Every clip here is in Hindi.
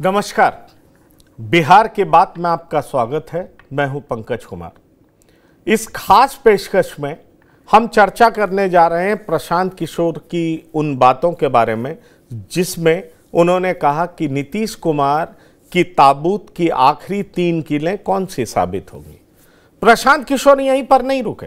नमस्कार। बिहार की बात में आपका स्वागत है। मैं हूं पंकज कुमार। इस खास पेशकश में हम चर्चा करने जा रहे हैं प्रशांत किशोर की उन बातों के बारे में जिसमें उन्होंने कहा कि नीतीश कुमार की ताबूत की आखिरी 3 कीलें कौन सी साबित होंगी। प्रशांत किशोर यहीं पर नहीं रुके,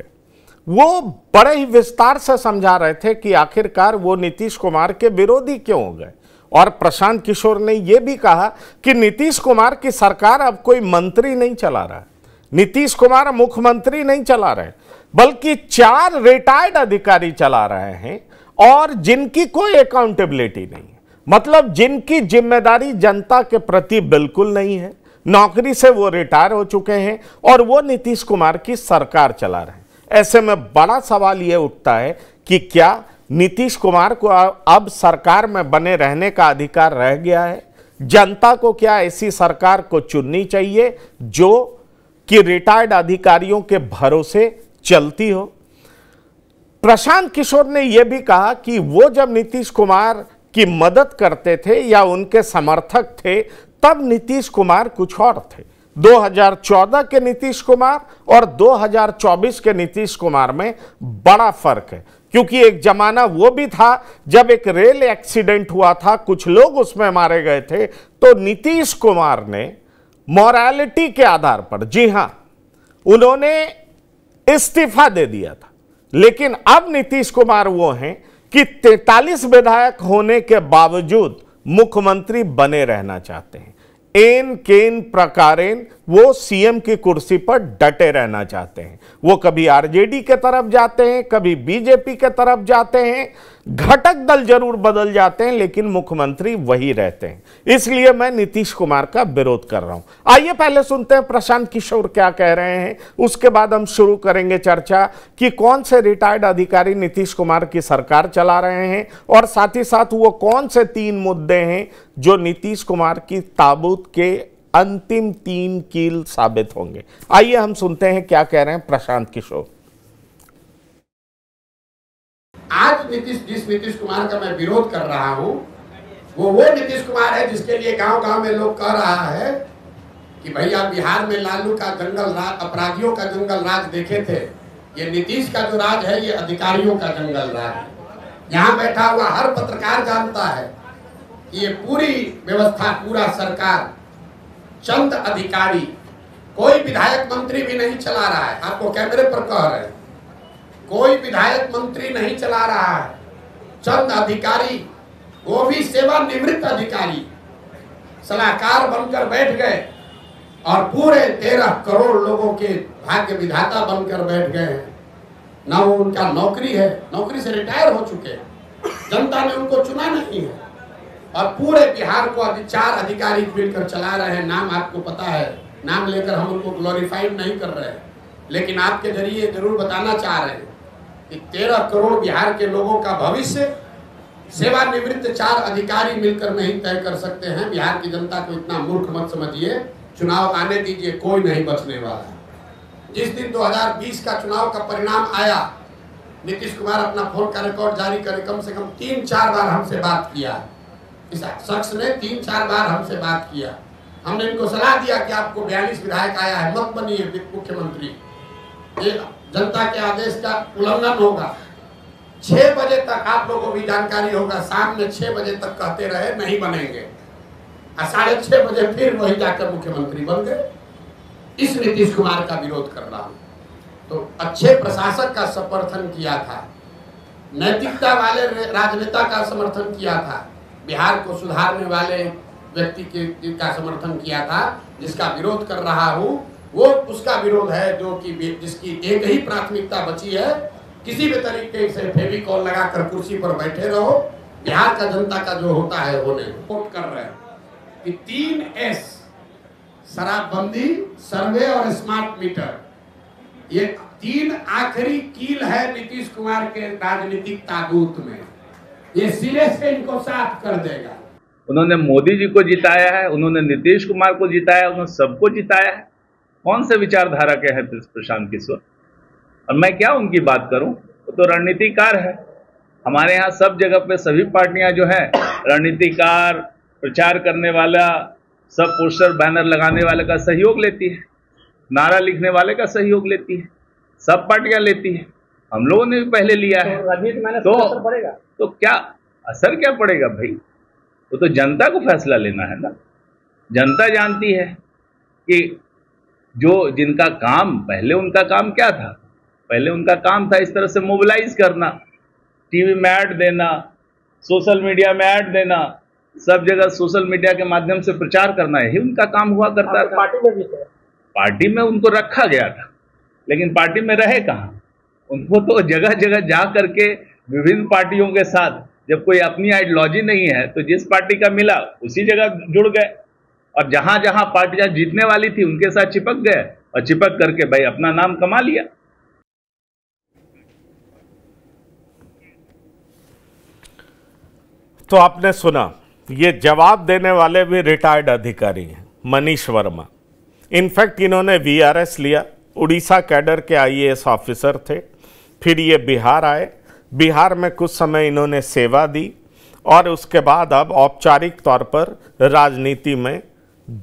वो बड़े ही विस्तार से समझा रहे थे कि आखिरकार वो नीतीश कुमार के विरोधी क्यों हो गए। और प्रशांत किशोर ने यह भी कहा कि नीतीश कुमार की सरकार अब कोई मंत्री नहीं चला रहा है, नीतीश कुमार मुख्यमंत्री नहीं चला रहे, बल्कि 4 रिटायर्ड अधिकारी चला रहे हैं और जिनकी कोई अकाउंटेबिलिटी नहीं है, मतलब जिनकी जिम्मेदारी जनता के प्रति बिल्कुल नहीं है। नौकरी से वो रिटायर हो चुके हैं और वो नीतीश कुमार की सरकार चला रहे हैं। ऐसे में बड़ा सवाल यह उठता है कि क्या नीतीश कुमार को अब सरकार में बने रहने का अधिकार रह गया है? जनता को क्या ऐसी सरकार को चुननी चाहिए जो कि रिटायर्ड अधिकारियों के भरोसे चलती हो? प्रशांत किशोर ने यह भी कहा कि वो जब नीतीश कुमार की मदद करते थे या उनके समर्थक थे तब नीतीश कुमार कुछ और थे। 2014 के नीतीश कुमार और 2024 के नीतीश कुमार में बड़ा फर्क है, क्योंकि एक जमाना वो भी था जब एक रेल एक्सीडेंट हुआ था, कुछ लोग उसमें मारे गए थे, तो नीतीश कुमार ने मॉरलिटी के आधार पर, जी हां, उन्होंने इस्तीफा दे दिया था। लेकिन अब नीतीश कुमार वो हैं कि 43 विधायक होने के बावजूद मुख्यमंत्री बने रहना चाहते हैं। एन केन प्रकारेण वो सीएम की कुर्सी पर डटे रहना चाहते हैं। वो कभी आरजेडी के तरफ जाते हैं, कभी बीजेपी के तरफ जाते हैं, घटक दल जरूर बदल जाते हैं, लेकिन मुख्यमंत्री वही रहते हैं। इसलिए मैं नीतीश कुमार का विरोध कर रहा हूं। आइए पहले सुनते हैं प्रशांत किशोर क्या कह रहे हैं, उसके बाद हम शुरू करेंगे चर्चा कि कौन से रिटायर्ड अधिकारी नीतीश कुमार की सरकार चला रहे हैं और साथ ही साथ वो कौन से 3 मुद्दे हैं जो नीतीश कुमार की ताबूत के अंतिम 3 कील साबित होंगे। आइए हम सुनते हैं क्या कह रहे हैं प्रशांत किशोर। आज जिस नीतीश कुमार का मैं विरोध कर रहा हूं वो नीतीश कुमार है जिसके लिए गांव-गांव में लोग कह रहा है कि भैया बिहार में लालू का जंगल राज, अपराधियों का जंगल राज देखे थे, ये नीतीश का जो राज है ये अधिकारियों का जंगल राज है। यहाँ बैठा हुआ हर पत्रकार जानता है कि ये पूरी व्यवस्था, पूरा सरकार चंद अधिकारी, कोई विधायक मंत्री भी नहीं चला रहा है। आपको कैमरे पर कह रहे हैं, कोई विधायक मंत्री नहीं चला रहा है, चंद अधिकारी, वो भी सेवानिवृत्त अधिकारी सलाहकार बनकर बैठ गए और पूरे 13 करोड़ लोगों के भाग्य विधाता बनकर बैठ गए हैं। ना वो उनका नौकरी है, नौकरी से रिटायर हो चुके हैं, जनता ने उनको चुना नहीं है और पूरे बिहार को 4 अधिकारी मिलकर चला रहे हैं। नाम आपको पता है, नाम लेकर हम उनको ग्लोरीफाइड नहीं कर रहे हैं, लेकिन आपके जरिए जरूर बताना चाह रहे हैं कि 13 करोड़ बिहार के लोगों का भविष्य सेवानिवृत्त 4 अधिकारी मिलकर नहीं तय कर सकते हैं। बिहार की जनता को इतना मूर्ख मत समझिए, चुनाव आने दीजिए, कोई नहीं बचने वाला है। जिस दिन 2020 का चुनाव का परिणाम आया, नीतीश कुमार अपना फोन का रिकॉर्ड जारी करे, कम से कम 3-4 बार हमसे बात किया। इस शख्स ने 3-4 बार हमसे बात किया। हमने इनको सलाह दिया कि आपको 42 विधायक आया है, मत बनिए मुख्यमंत्री, ये जनता के आदेश का उल्लंघन होगा। 6 बजे तक आप लोगों को भी जानकारी होगा, शाम में 6 बजे तक कहते रहे नहीं बनेंगे, 6:30 बजे फिर वही जाकर मुख्यमंत्री बन गए। इस नीतीश कुमार का विरोध कर रहा हूं। तो अच्छे प्रशासक का समर्थन किया था, नैतिकता वाले राजनेता का समर्थन किया था, बिहार को सुधारने वाले व्यक्ति का समर्थन किया था। जिसका विरोध कर रहा हूं वो उसका विरोध है जो कि जिसकी एक ही प्राथमिकता बची है, किसी भी तरीके से फेविकॉल लगाकर कुर्सी पर बैठे रहो, बिहार का जनता का जो होता है होने रिपोर्ट कर रहे हैं कि 3S, शराबबंदी, सर्वे और स्मार्ट मीटर, ये 3 आखिरी कील है नीतीश कुमार के राजनीतिक ताबूत में। ये सिरे से इनको साफ कर देगा। उन्होंने मोदी जी को जिताया है, उन्होंने नीतीश कुमार को जिताया, उन्होंने सबको जिताया है। कौन से विचारधारा के हैं प्रशांत किशोर? और मैं क्या उनकी बात करूं, वो तो रणनीतिकार है। हमारे यहाँ सब जगह पे सभी पार्टियां जो हैं रणनीतिकार, प्रचार करने वाला, सब पोस्टर बैनर लगाने वाले का सहयोग लेती है, नारा लिखने वाले का सहयोग लेती है, सब पार्टियां लेती है। हम लोगों ने भी पहले लिया है। तो क्या असर क्या पड़ेगा भाई? वो तो जनता को फैसला लेना है ना। जनता जानती है कि जो जिनका काम, पहले उनका काम क्या था? पहले उनका काम था इस तरह से मोबिलाइज करना, टीवी में ऐड देना, सोशल मीडिया में ऐड देना, सब जगह सोशल मीडिया के माध्यम से प्रचार करना, यही उनका काम हुआ करता था। पार्टी में उनको रखा गया था, लेकिन पार्टी में रहे कहाँ? उनको तो जगह जगह जा करके विभिन्न पार्टियों के साथ, जब कोई अपनी आइडियोलॉजी नहीं है तो जिस पार्टी का मिला उसी जगह जुड़ गए, और जहां जहां पार्टियां जीतने वाली थी उनके साथ चिपक गए, और चिपक करके भाई अपना नाम कमा लिया। तो आपने सुना, ये जवाब देने वाले भी रिटायर्ड अधिकारी हैं, मनीष वर्मा। इनफैक्ट इन्होंने वीआरएस लिया, उड़ीसा कैडर के आईएएस ऑफिसर थे, फिर ये बिहार आए, बिहार में कुछ समय इन्होंने सेवा दी, और उसके बाद अब औपचारिक तौर पर राजनीति में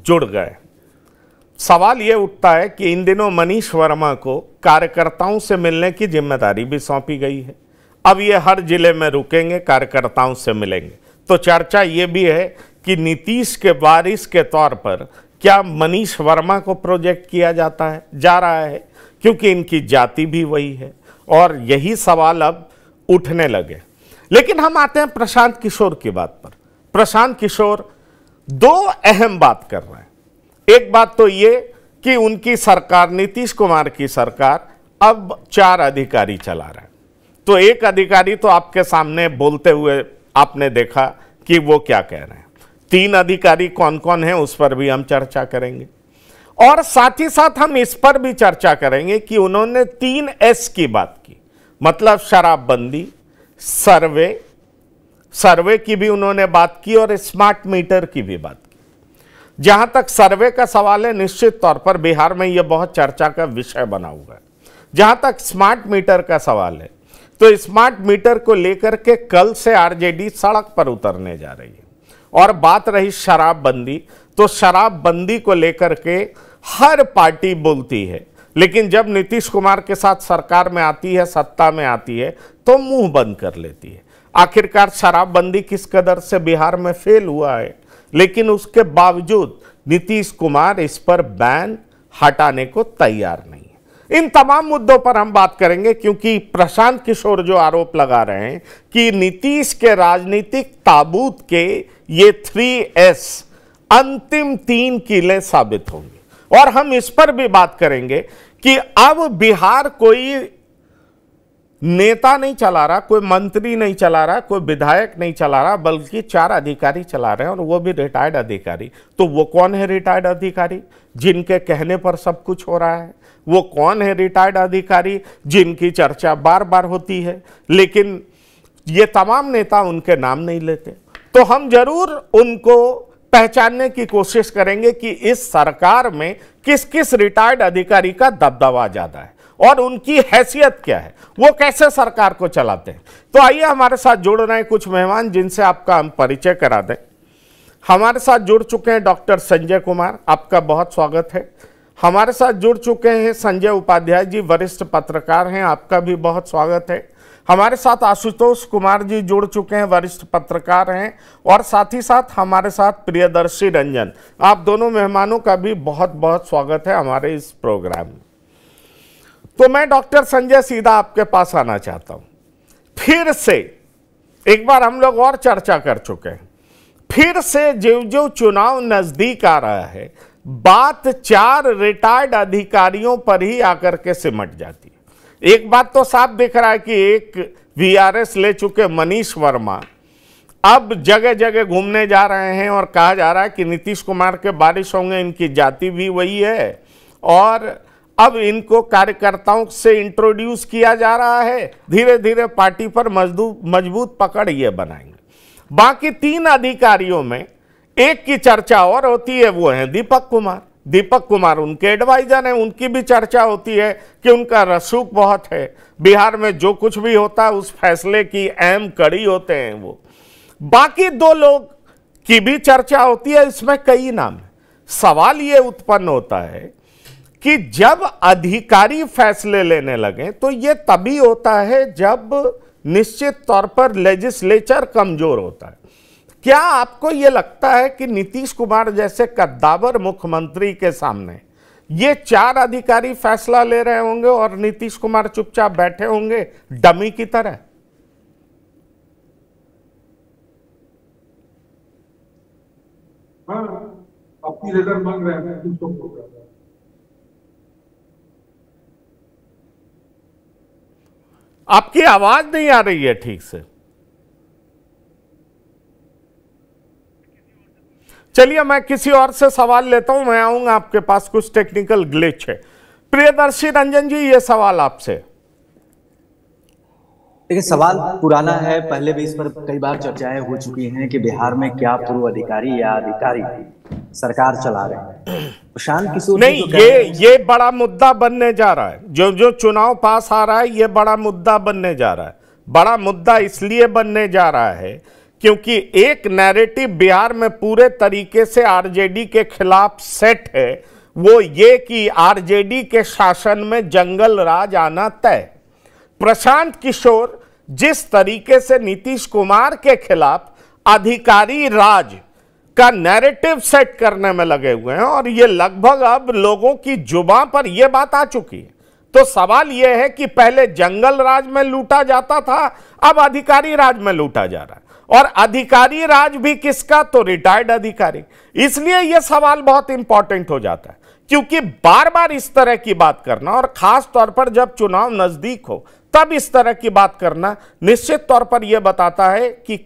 जुड़ गए। सवाल ये उठता है कि इन दिनों मनीष वर्मा को कार्यकर्ताओं से मिलने की जिम्मेदारी भी सौंपी गई है। अब ये हर जिले में रुकेंगे, कार्यकर्ताओं से मिलेंगे। तो चर्चा ये भी है कि नीतीश के वारिस के तौर पर क्या मनीष वर्मा को प्रोजेक्ट किया जा रहा है, क्योंकि इनकी जाति भी वही है, और यही सवाल अब उठने लगे। लेकिन हम आते हैं प्रशांत किशोर की बात पर। प्रशांत किशोर दो अहम बात कर रहे हैं। एक बात तो ये कि उनकी सरकार, नीतीश कुमार की सरकार, अब 4 अधिकारी चला रहा है। तो एक अधिकारी तो आपके सामने बोलते हुए आपने देखा कि वो क्या कह रहे हैं। 3 अधिकारी कौन कौन हैं उस पर भी हम चर्चा करेंगे, और साथ ही साथ हम इस पर भी चर्चा करेंगे कि उन्होंने 3S की बात की, मतलब शराबबंदी, सर्वे की भी उन्होंने बात की, और स्मार्ट मीटर की भी बात की। जहां तक सर्वे का सवाल है, निश्चित तौर पर बिहार में यह बहुत चर्चा का विषय बना हुआ है। जहां तक स्मार्ट मीटर का सवाल है, तो स्मार्ट मीटर को लेकर के कल से आरजेडी सड़क पर उतरने जा रही है। और बात रही शराबबंदी, तो शराबबंदी को लेकर के हर पार्टी बोलती है, लेकिन जब नीतीश कुमार के साथ सरकार में आती है, सत्ता में आती है, तो मुंह बंद कर लेती है। आखिरकार शराबबंदी किस कदर से बिहार में फेल हुआ है, लेकिन उसके बावजूद नीतीश कुमार इस पर बैन हटाने को तैयार नहीं है। इन तमाम मुद्दों पर हम बात करेंगे, क्योंकि प्रशांत किशोर जो आरोप लगा रहे हैं कि नीतीश के राजनीतिक ताबूत के ये 3S अंतिम 3 किले साबित होंगे। और हम इस पर भी बात करेंगे कि अब बिहार कोई नेता नहीं चला रहा, कोई मंत्री नहीं चला रहा, कोई विधायक नहीं चला रहा, बल्कि 4 अधिकारी चला रहे हैं, और वो भी रिटायर्ड अधिकारी। तो वो कौन है रिटायर्ड अधिकारी जिनके कहने पर सब कुछ हो रहा है? वो कौन है रिटायर्ड अधिकारी जिनकी चर्चा बार बार होती है, लेकिन ये तमाम नेता उनके नाम नहीं लेते? तो हम जरूर उनको पहचानने की कोशिश करेंगे कि इस सरकार में किस किस रिटायर्ड अधिकारी का दबदबा ज्यादा है और उनकी हैसियत क्या है, वो कैसे सरकार को चलाते हैं। तो आइए हमारे साथ जुड़ रहे हैं कुछ मेहमान जिनसे आपका हम परिचय करा दें। हमारे साथ जुड़ चुके हैं डॉक्टर संजय कुमार, आपका बहुत स्वागत है। हमारे साथ जुड़ चुके हैं संजय उपाध्याय जी, वरिष्ठ पत्रकार हैं, आपका भी बहुत स्वागत है। हमारे साथ आशुतोष कुमार जी जुड़ चुके हैं, वरिष्ठ पत्रकार हैं, और साथ ही साथ हमारे साथ प्रियदर्शी रंजन, आप दोनों मेहमानों का भी बहुत बहुत स्वागत है हमारे इस प्रोग्राम में। तो मैं डॉक्टर संजय सीधा आपके पास आना चाहता हूं। फिर से एक बार हम लोग और चर्चा कर चुके हैं, फिर से जो जो चुनाव नजदीक आ रहा है, बात 4 रिटायर्ड अधिकारियों पर ही आकर के सिमट जाती है। एक बात तो साफ दिख रहा है कि एक वीआरएस ले चुके मनीष वर्मा अब जगह जगह घूमने जा रहे हैं, और कहा जा रहा है कि नीतीश कुमार के बारिश होंगे, इनकी जाति भी वही है, और अब इनको कार्यकर्ताओं से इंट्रोड्यूस किया जा रहा है। धीरे धीरे पार्टी पर मजबूत पकड़ ये बनाएंगे। बाकी 3 अधिकारियों में एक की चर्चा और होती है, वो है दीपक कुमार। दीपक कुमार उनके एडवाइजर हैं, उनकी भी चर्चा होती है कि उनका रसूख बहुत है, बिहार में जो कुछ भी होता है उस फैसले की अहम कड़ी होते हैं वो। बाकी 2 लोग की भी चर्चा होती है, इसमें कई नाम है। सवाल ये उत्पन्न होता है कि जब अधिकारी फैसले लेने लगे तो ये तभी होता है जब निश्चित तौर पर लेजिस्लेचर कमजोर होता है। क्या आपको यह लगता है कि नीतीश कुमार जैसे कद्दावर मुख्यमंत्री के सामने ये 4 अधिकारी फैसला ले रहे होंगे और नीतीश कुमार चुपचाप बैठे होंगे डमी की तरह? हाँ, अपनी नजर मांग रहे हैं कुछ तो। आपकी आवाज नहीं आ रही है ठीक से। चलिए मैं किसी और से सवाल लेता हूं, मैं आऊंगा आपके पास, कुछ टेक्निकल ग्लिच है। प्रियदर्शी रंजन जी, ये सवाल आपसे। देखिए, सवाल पुराना है, पहले भी इस पर कई बार चर्चाएं हो चुकी हैं कि बिहार में क्या पूर्व अधिकारी या अधिकारी सरकार चला रहे हैं। प्रशांत किशोर नहीं, ये बड़ा मुद्दा बनने जा रहा है। जो चुनाव पास आ रहा है, ये बड़ा मुद्दा बनने जा रहा है। बड़ा मुद्दा इसलिए बनने जा रहा है क्योंकि एक नैरेटिव बिहार में पूरे तरीके से आरजेडी के खिलाफ सेट है, वो ये कि आरजेडी के शासन में जंगल राज आना तय। प्रशांत किशोर जिस तरीके से नीतीश कुमार के खिलाफ अधिकारी राज का नैरेटिव सेट करने में लगे हुए हैं और ये लगभग अब लोगों की जुबान पर यह बात आ चुकी है, तो सवाल यह है कि पहले जंगल राज में लूटा जाता था, अब अधिकारी राज में लूटा जा रहा है। और अधिकारी राज भी किसका? तो रिटायर्ड अधिकारी। इसलिए यह सवाल बहुत इंपॉर्टेंट हो जाता है क्योंकि बार बार इस तरह की बात करना, और खास तौर पर जब चुनाव नजदीक हो तब इस तरह की बात करना, निश्चित तौर पर यह बताता है कि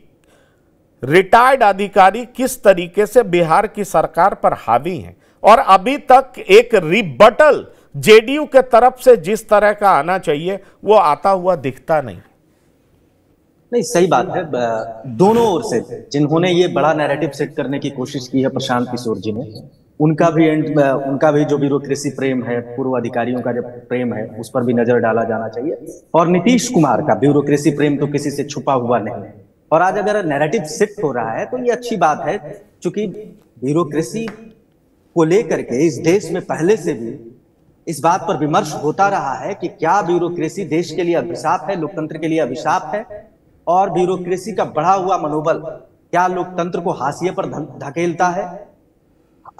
रिटायर्ड अधिकारी किस तरीके से बिहार की सरकार पर हावी हैं। और अभी तक एक रिबटल जेडीयू के तरफ से जिस तरह का आना चाहिए वो आता हुआ दिखता नहीं। सही बात है। दोनों ओर से जिन्होंने ये बड़ा नैरेटिव सेट करने की कोशिश की है, प्रशांत किशोर जी ने, उनका भी जो ब्यूरोक्रेसी प्रेम है, पूर्व अधिकारियों का जो प्रेम है, उस पर भी नजर डाला जाना चाहिए। और नीतीश कुमार का ब्यूरोक्रेसी प्रेम तो किसी से छुपा हुआ नहीं है। और आज अगर नैरेटिव शिफ्ट हो रहा है तो ये अच्छी बात है, क्योंकि ब्यूरोक्रेसी को लेकर के इस देश में पहले से भी इस बात पर विमर्श होता रहा है कि क्या ब्यूरोक्रेसी देश के लिए अभिशाप है, लोकतंत्र के लिए अभिशाप है, और ब्यूरोक्रेसी का बढ़ा हुआ मनोबल क्या लोकतंत्र को हाशिए पर धकेलता है।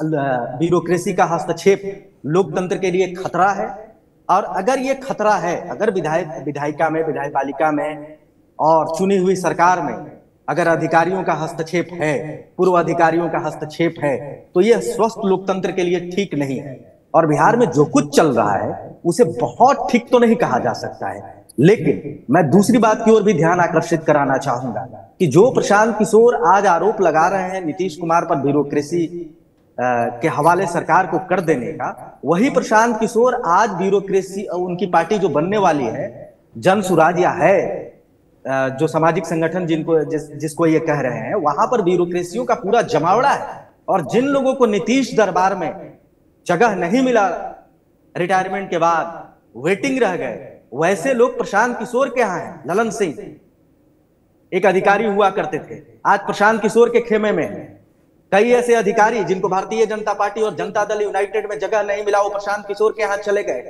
ब्यूरोक्रेसी का हस्तक्षेप लोकतंत्र के लिए खतरा है। और अगर ये खतरा है, अगर विधायपालिका में और चुनी हुई सरकार में अगर अधिकारियों का हस्तक्षेप है, पूर्व अधिकारियों का हस्तक्षेप है, तो यह स्वस्थ लोकतंत्र के लिए ठीक नहीं है। और बिहार में जो कुछ चल रहा है उसे बहुत ठीक तो नहीं कहा जा सकता है। लेकिन मैं दूसरी बात की ओर भी ध्यान आकर्षित कराना चाहूंगा कि जो प्रशांत किशोर आज आरोप लगा रहे हैं नीतीश कुमार पर ब्यूरोक्रेसी के हवाले सरकार को कर देने का, वही प्रशांत किशोर आज ब्यूरोक्रेसी, उनकी पार्टी जो बनने वाली है जन सुराज या है, जो सामाजिक संगठन जिसको ये कह रहे हैं, वहां पर ब्यूरोक्रेसियों का पूरा जमावड़ा है। और जिन लोगों को नीतीश दरबार में जगह नहीं मिला, रिटायरमेंट के बाद वेटिंग रह गए, वैसे लोग प्रशांत किशोर के यहाँ हैं। ललन सिंह एक अधिकारी हुआ करते थे, आज प्रशांत किशोर के खेमे में हैं। कई ऐसे अधिकारी जिनको भारतीय जनता पार्टी और जनता दल यूनाइटेड में जगह नहीं मिला, वो प्रशांत किशोर के यहाँ चले गए।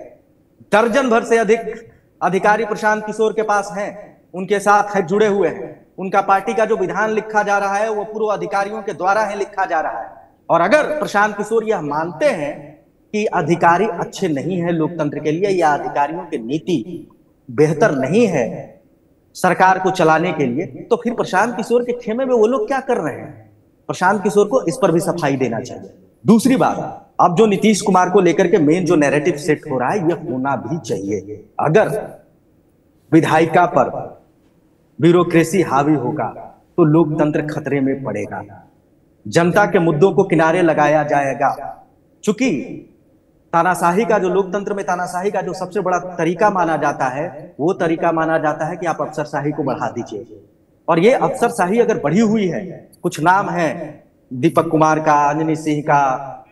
दर्जन भर से अधिक अधिकारी प्रशांत किशोर के पास हैं, उनके साथ जुड़े हुए हैं। उनका पार्टी का जो विधान लिखा जा रहा है वो पूर्व अधिकारियों के द्वारा ही लिखा जा रहा है। और अगर प्रशांत किशोर यह मानते हैं कि अधिकारी अच्छे नहीं है लोकतंत्र के लिए, या अधिकारियों की नीति बेहतर नहीं है सरकार को चलाने के लिए, तो फिर प्रशांत किशोर के खेमे में वो लोग क्या कर रहे हैं? प्रशांत किशोर को इस पर भी सफाई देना चाहिए। दूसरी बात, अब जो नीतीश कुमार को लेकर के मेन जो नैरेटिव सेट हो रहा है, यह होना भी चाहिए। अगर विधायिका पर ब्यूरोक्रेसी हावी होगा तो लोकतंत्र खतरे में पड़ेगा, जनता के मुद्दों को किनारे लगाया जाएगा। चूंकि तानाशाही का जो लोकतंत्र में तानाशाही का जो सबसे बड़ा तरीका माना जाता है, वो तरीका माना जाता है कि आप अफसरशाही को बढ़ा दीजिए। और ये अफसरशाही अगर बढ़ी हुई है, कुछ नाम है दीपक कुमार का, अंजनी सिंह का,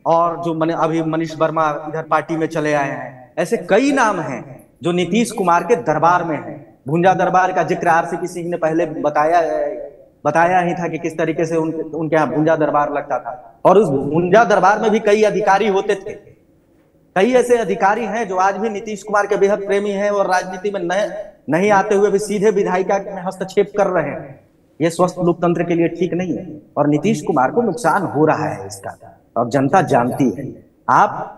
और जो अभी मनीष वर्मा इधर पार्टी में चले आए हैं, ऐसे कई नाम हैं जो नीतीश कुमार के दरबार में हैं। भुंजा दरबार का जिक्र आरसीपी सिंह ने पहले बताया बताया ही था कि किस तरीके से उनके यहाँ भूंजा दरबार लगता था, और उस भूंजा दरबार में भी कई अधिकारी होते थे। कई ऐसे अधिकारी हैं जो आज भी नीतीश कुमार के बेहद प्रेमी हैं और राजनीति में नहीं आते हुए भी सीधे विधायिका में हस्तक्षेप कर रहे हैं। ये स्वस्थ लोकतंत्र के लिए ठीक नहीं है और नीतीश कुमार को नुकसान हो रहा है इसका, और जनता जानती है। आप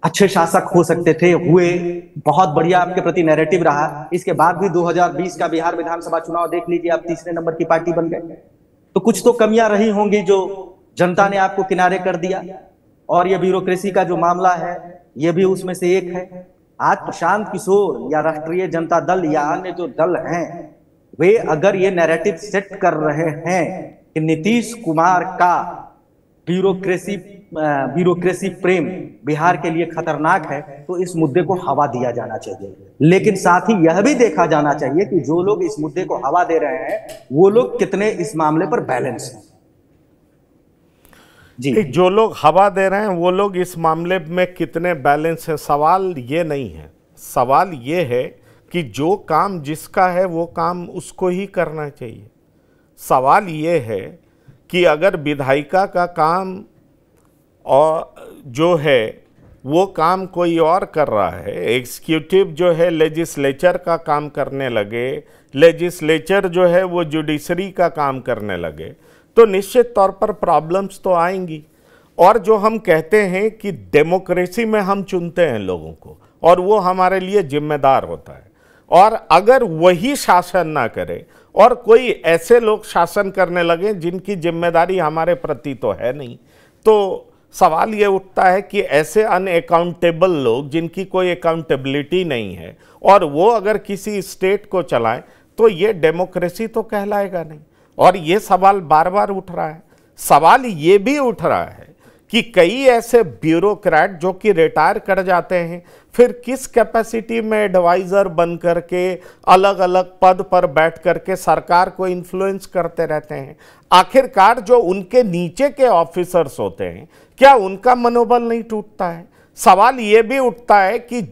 अच्छे शासक हो सकते थे, हुए, बहुत बढ़िया आपके प्रति नैरेटिव रहा। इसके बाद भी 2020 का बिहार विधानसभा चुनाव देख लीजिए, आप तीसरे नंबर की पार्टी बन गए। तो कुछ तो कमियां रही होंगी जो जनता ने आपको किनारे कर दिया, और ये ब्यूरोक्रेसी का जो मामला है ये भी उसमें से एक है। आज प्रशांत किशोर या राष्ट्रीय जनता दल या अन्य जो दल हैं, वे अगर ये नैरेटिव सेट कर रहे हैं कि नीतीश कुमार का ब्यूरोक्रेसी प्रेम बिहार के लिए खतरनाक है, तो इस मुद्दे को हवा दिया जाना चाहिए। लेकिन साथ ही यह भी देखा जाना चाहिए कि जो लोग इस मुद्दे को हवा दे रहे हैं वो लोग कितने इस मामले पर बैलेंस हैं। जी, जो लोग हवा दे रहे हैं वो लोग इस मामले में कितने बैलेंस है, सवाल ये नहीं है। सवाल ये है कि जो काम जिसका है वो काम उसको ही करना चाहिए। सवाल ये है कि अगर विधायिका का काम और जो है वो काम कोई और कर रहा है, एग्जीक्यूटिव जो है लेजिस्लेचर का काम करने लगे, लेजिस्लेचर जो है वो जुडिशरी का काम करने लगे, तो निश्चित तौर पर प्रॉब्लम्स तो आएंगी। और जो हम कहते हैं कि डेमोक्रेसी में हम चुनते हैं लोगों को और वो हमारे लिए जिम्मेदार होता है, और अगर वही शासन ना करे और कोई ऐसे लोग शासन करने लगे जिनकी जिम्मेदारी हमारे प्रति तो है नहीं, तो सवाल ये उठता है कि ऐसे अनअकाउंटेबल लोग जिनकी कोई अकाउंटेबिलिटी नहीं है और वो अगर किसी स्टेट को चलाएं तो ये डेमोक्रेसी तो कहलाएगा नहीं। और ये सवाल बार बार उठ रहा है। सवाल ये भी उठ रहा है कि कई ऐसे ब्यूरोक्रेट जो कि रिटायर कर जाते हैं, फिर किस कैपेसिटी में एडवाइज़र बन करके अलग अलग पद पर बैठ करके सरकार को इन्फ्लुएंस करते रहते हैं। आखिरकार जो उनके नीचे के ऑफिसर्स होते हैं, क्या उनका मनोबल नहीं टूटता है? सवाल ये भी उठता है कि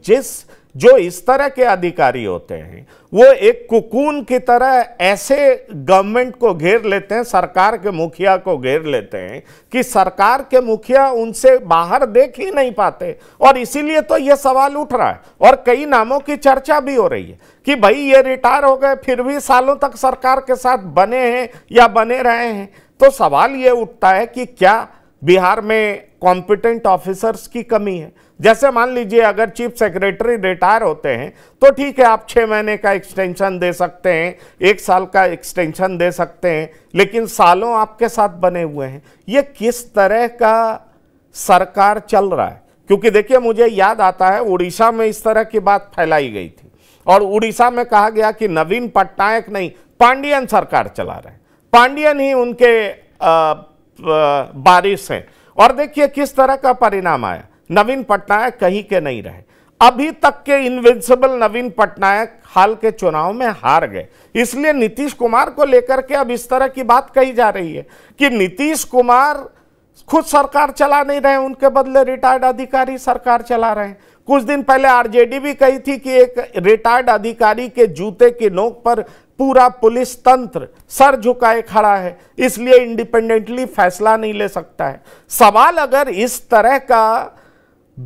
जो इस तरह के अधिकारी होते हैं वो एक कुकून की तरह ऐसे गवर्नमेंट को घेर लेते हैं, सरकार के मुखिया को घेर लेते हैं कि सरकार के मुखिया उनसे बाहर देख ही नहीं पाते। और इसीलिए तो ये सवाल उठ रहा है और कई नामों की चर्चा भी हो रही है कि भाई ये रिटायर हो गए फिर भी सालों तक सरकार के साथ बने हैं या बने रहे हैं। तो सवाल ये उठता है कि क्या बिहार में कॉम्पिटेंट ऑफिसर्स की कमी है? जैसे मान लीजिए अगर चीफ सेक्रेटरी रिटायर होते हैं तो ठीक है, आप 6 महीने का एक्सटेंशन दे सकते हैं, 1 साल का एक्सटेंशन दे सकते हैं, लेकिन सालों आपके साथ बने हुए हैं। ये किस तरह का सरकार चल रहा है? क्योंकि देखिए, मुझे याद आता है उड़ीसा में इस तरह की बात फैलाई गई थी और उड़ीसा में कहा गया कि नवीन पटनायक नहीं, पांडियन सरकार चला रहे हैं, पांडियन ही उनके बारिश हैं। और देखिए किस तरह का परिणाम आया, नवीन पटनायक कहीं के नहीं रहे। अभी तक के इनविंसिबल नवीन पटनायक हाल के चुनाव में हार गए। इसलिए नीतीश कुमार को लेकर के अब इस तरह की बात कही जा रही है कि नीतीश कुमार खुद सरकार चला नहीं रहे, उनके बदले रिटायर्ड अधिकारी सरकार चला रहे हैं। कुछ दिन पहले आरजेडी भी कही थी कि एक रिटायर्ड अधिकारी के जूते की नोक पर पूरा पुलिस तंत्र सर झुकाए खड़ा है, इसलिए इंडिपेंडेंटली फैसला नहीं ले सकता है। सवाल अगर इस तरह का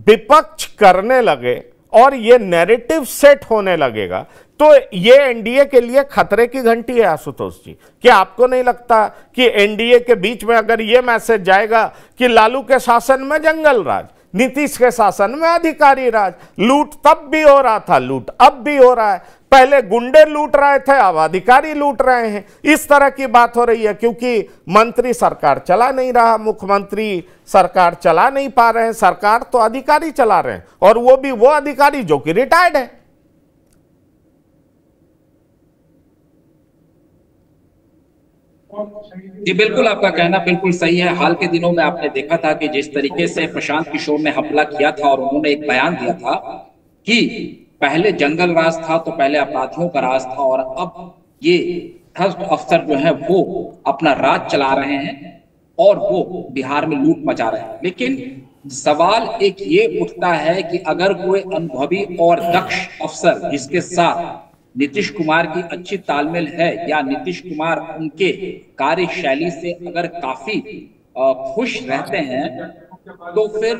विपक्ष करने लगे और ये नैरेटिव सेट होने लगेगा तो ये एनडीए के लिए खतरे की घंटी है। आशुतोष जी, क्या आपको नहीं लगता कि एनडीए के बीच में अगर ये मैसेज जाएगा कि लालू के शासन में जंगल राज, नीतीश के शासन में अधिकारी राज, लूट तब भी हो रहा था, लूट अब भी हो रहा है, पहले गुंडे लूट रहे थे अब अधिकारी लूट रहे हैं, इस तरह की बात हो रही है क्योंकि मंत्री सरकार चला नहीं रहा, मुख्यमंत्री सरकार चला नहीं पा रहे हैं, सरकार तो अधिकारी चला रहे हैं और वो भी वो अधिकारी जो कि रिटायर्ड है। जी बिल्कुल, आपका कहना बिल्कुल सही है। हाल के दिनों में आपने देखा था कि जिस तरीके से प्रशांत किशोर ने हमला किया था और उन्होंने एक बयान दिया था कि पहले जंगल राज था तो पहले अपराधियों का राज था और अब ये भ्रष्ट अफसर जो है वो अपना राज चला रहे हैं और वो बिहार में लूट मचा रहे हैं। लेकिन सवाल एक ये उठता है कि अगर कोई अनुभवी और दक्ष अफसर जिसके साथ नीतीश कुमार की अच्छी तालमेल है या नीतीश कुमार उनके कार्यशैली से अगर काफी खुश रहते हैं, तो फिर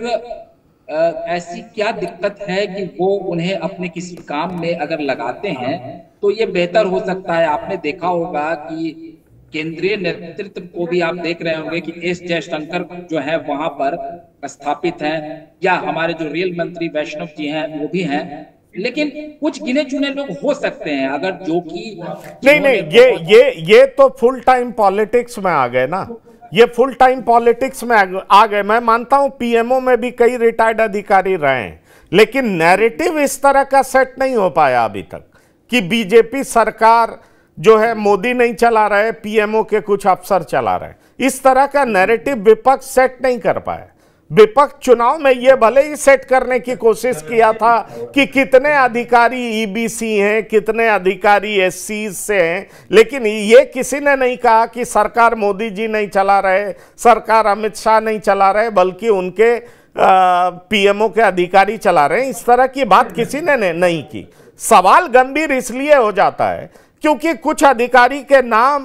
ऐसी क्या दिक्कत है कि वो उन्हें अपने किसी काम में अगर लगाते हैं तो ये बेहतर हो सकता है। आपने देखा होगा कि केंद्रीय नेतृत्व को भी आप देख रहे होंगे कि एस जयशंकर जो है वहां पर स्थापित हैं, या हमारे जो रेल मंत्री वैष्णव जी हैं वो भी हैं, लेकिन कुछ गिने चुने लोग हो सकते हैं अगर जो कि नहीं, ये तो फुल टाइम पॉलिटिक्स में आ गए ना, ये फुल टाइम पॉलिटिक्स में आ गए। मैं मानता हूं पीएमओ में भी कई रिटायर्ड अधिकारी रहे हैं, लेकिन नैरेटिव इस तरह का सेट नहीं हो पाया अभी तक कि बीजेपी सरकार जो है मोदी नहीं चला रहे, पीएमओ के कुछ अफसर चला रहे। इस तरह का नैरेटिव विपक्ष सेट नहीं कर पाया। विपक्ष चुनाव में ये भले ही सेट करने की कोशिश किया था कि कितने अधिकारी ईबीसी हैं, कितने अधिकारी एससी से हैं, लेकिन ये किसी ने नहीं कहा कि सरकार मोदी जी नहीं चला रहे, सरकार अमित शाह नहीं चला रहे, बल्कि उनके पीएमओ के अधिकारी चला रहे हैं। इस तरह की बात किसी ने नहीं की। सवाल गंभीर इसलिए हो जाता है क्योंकि कुछ अधिकारी के नाम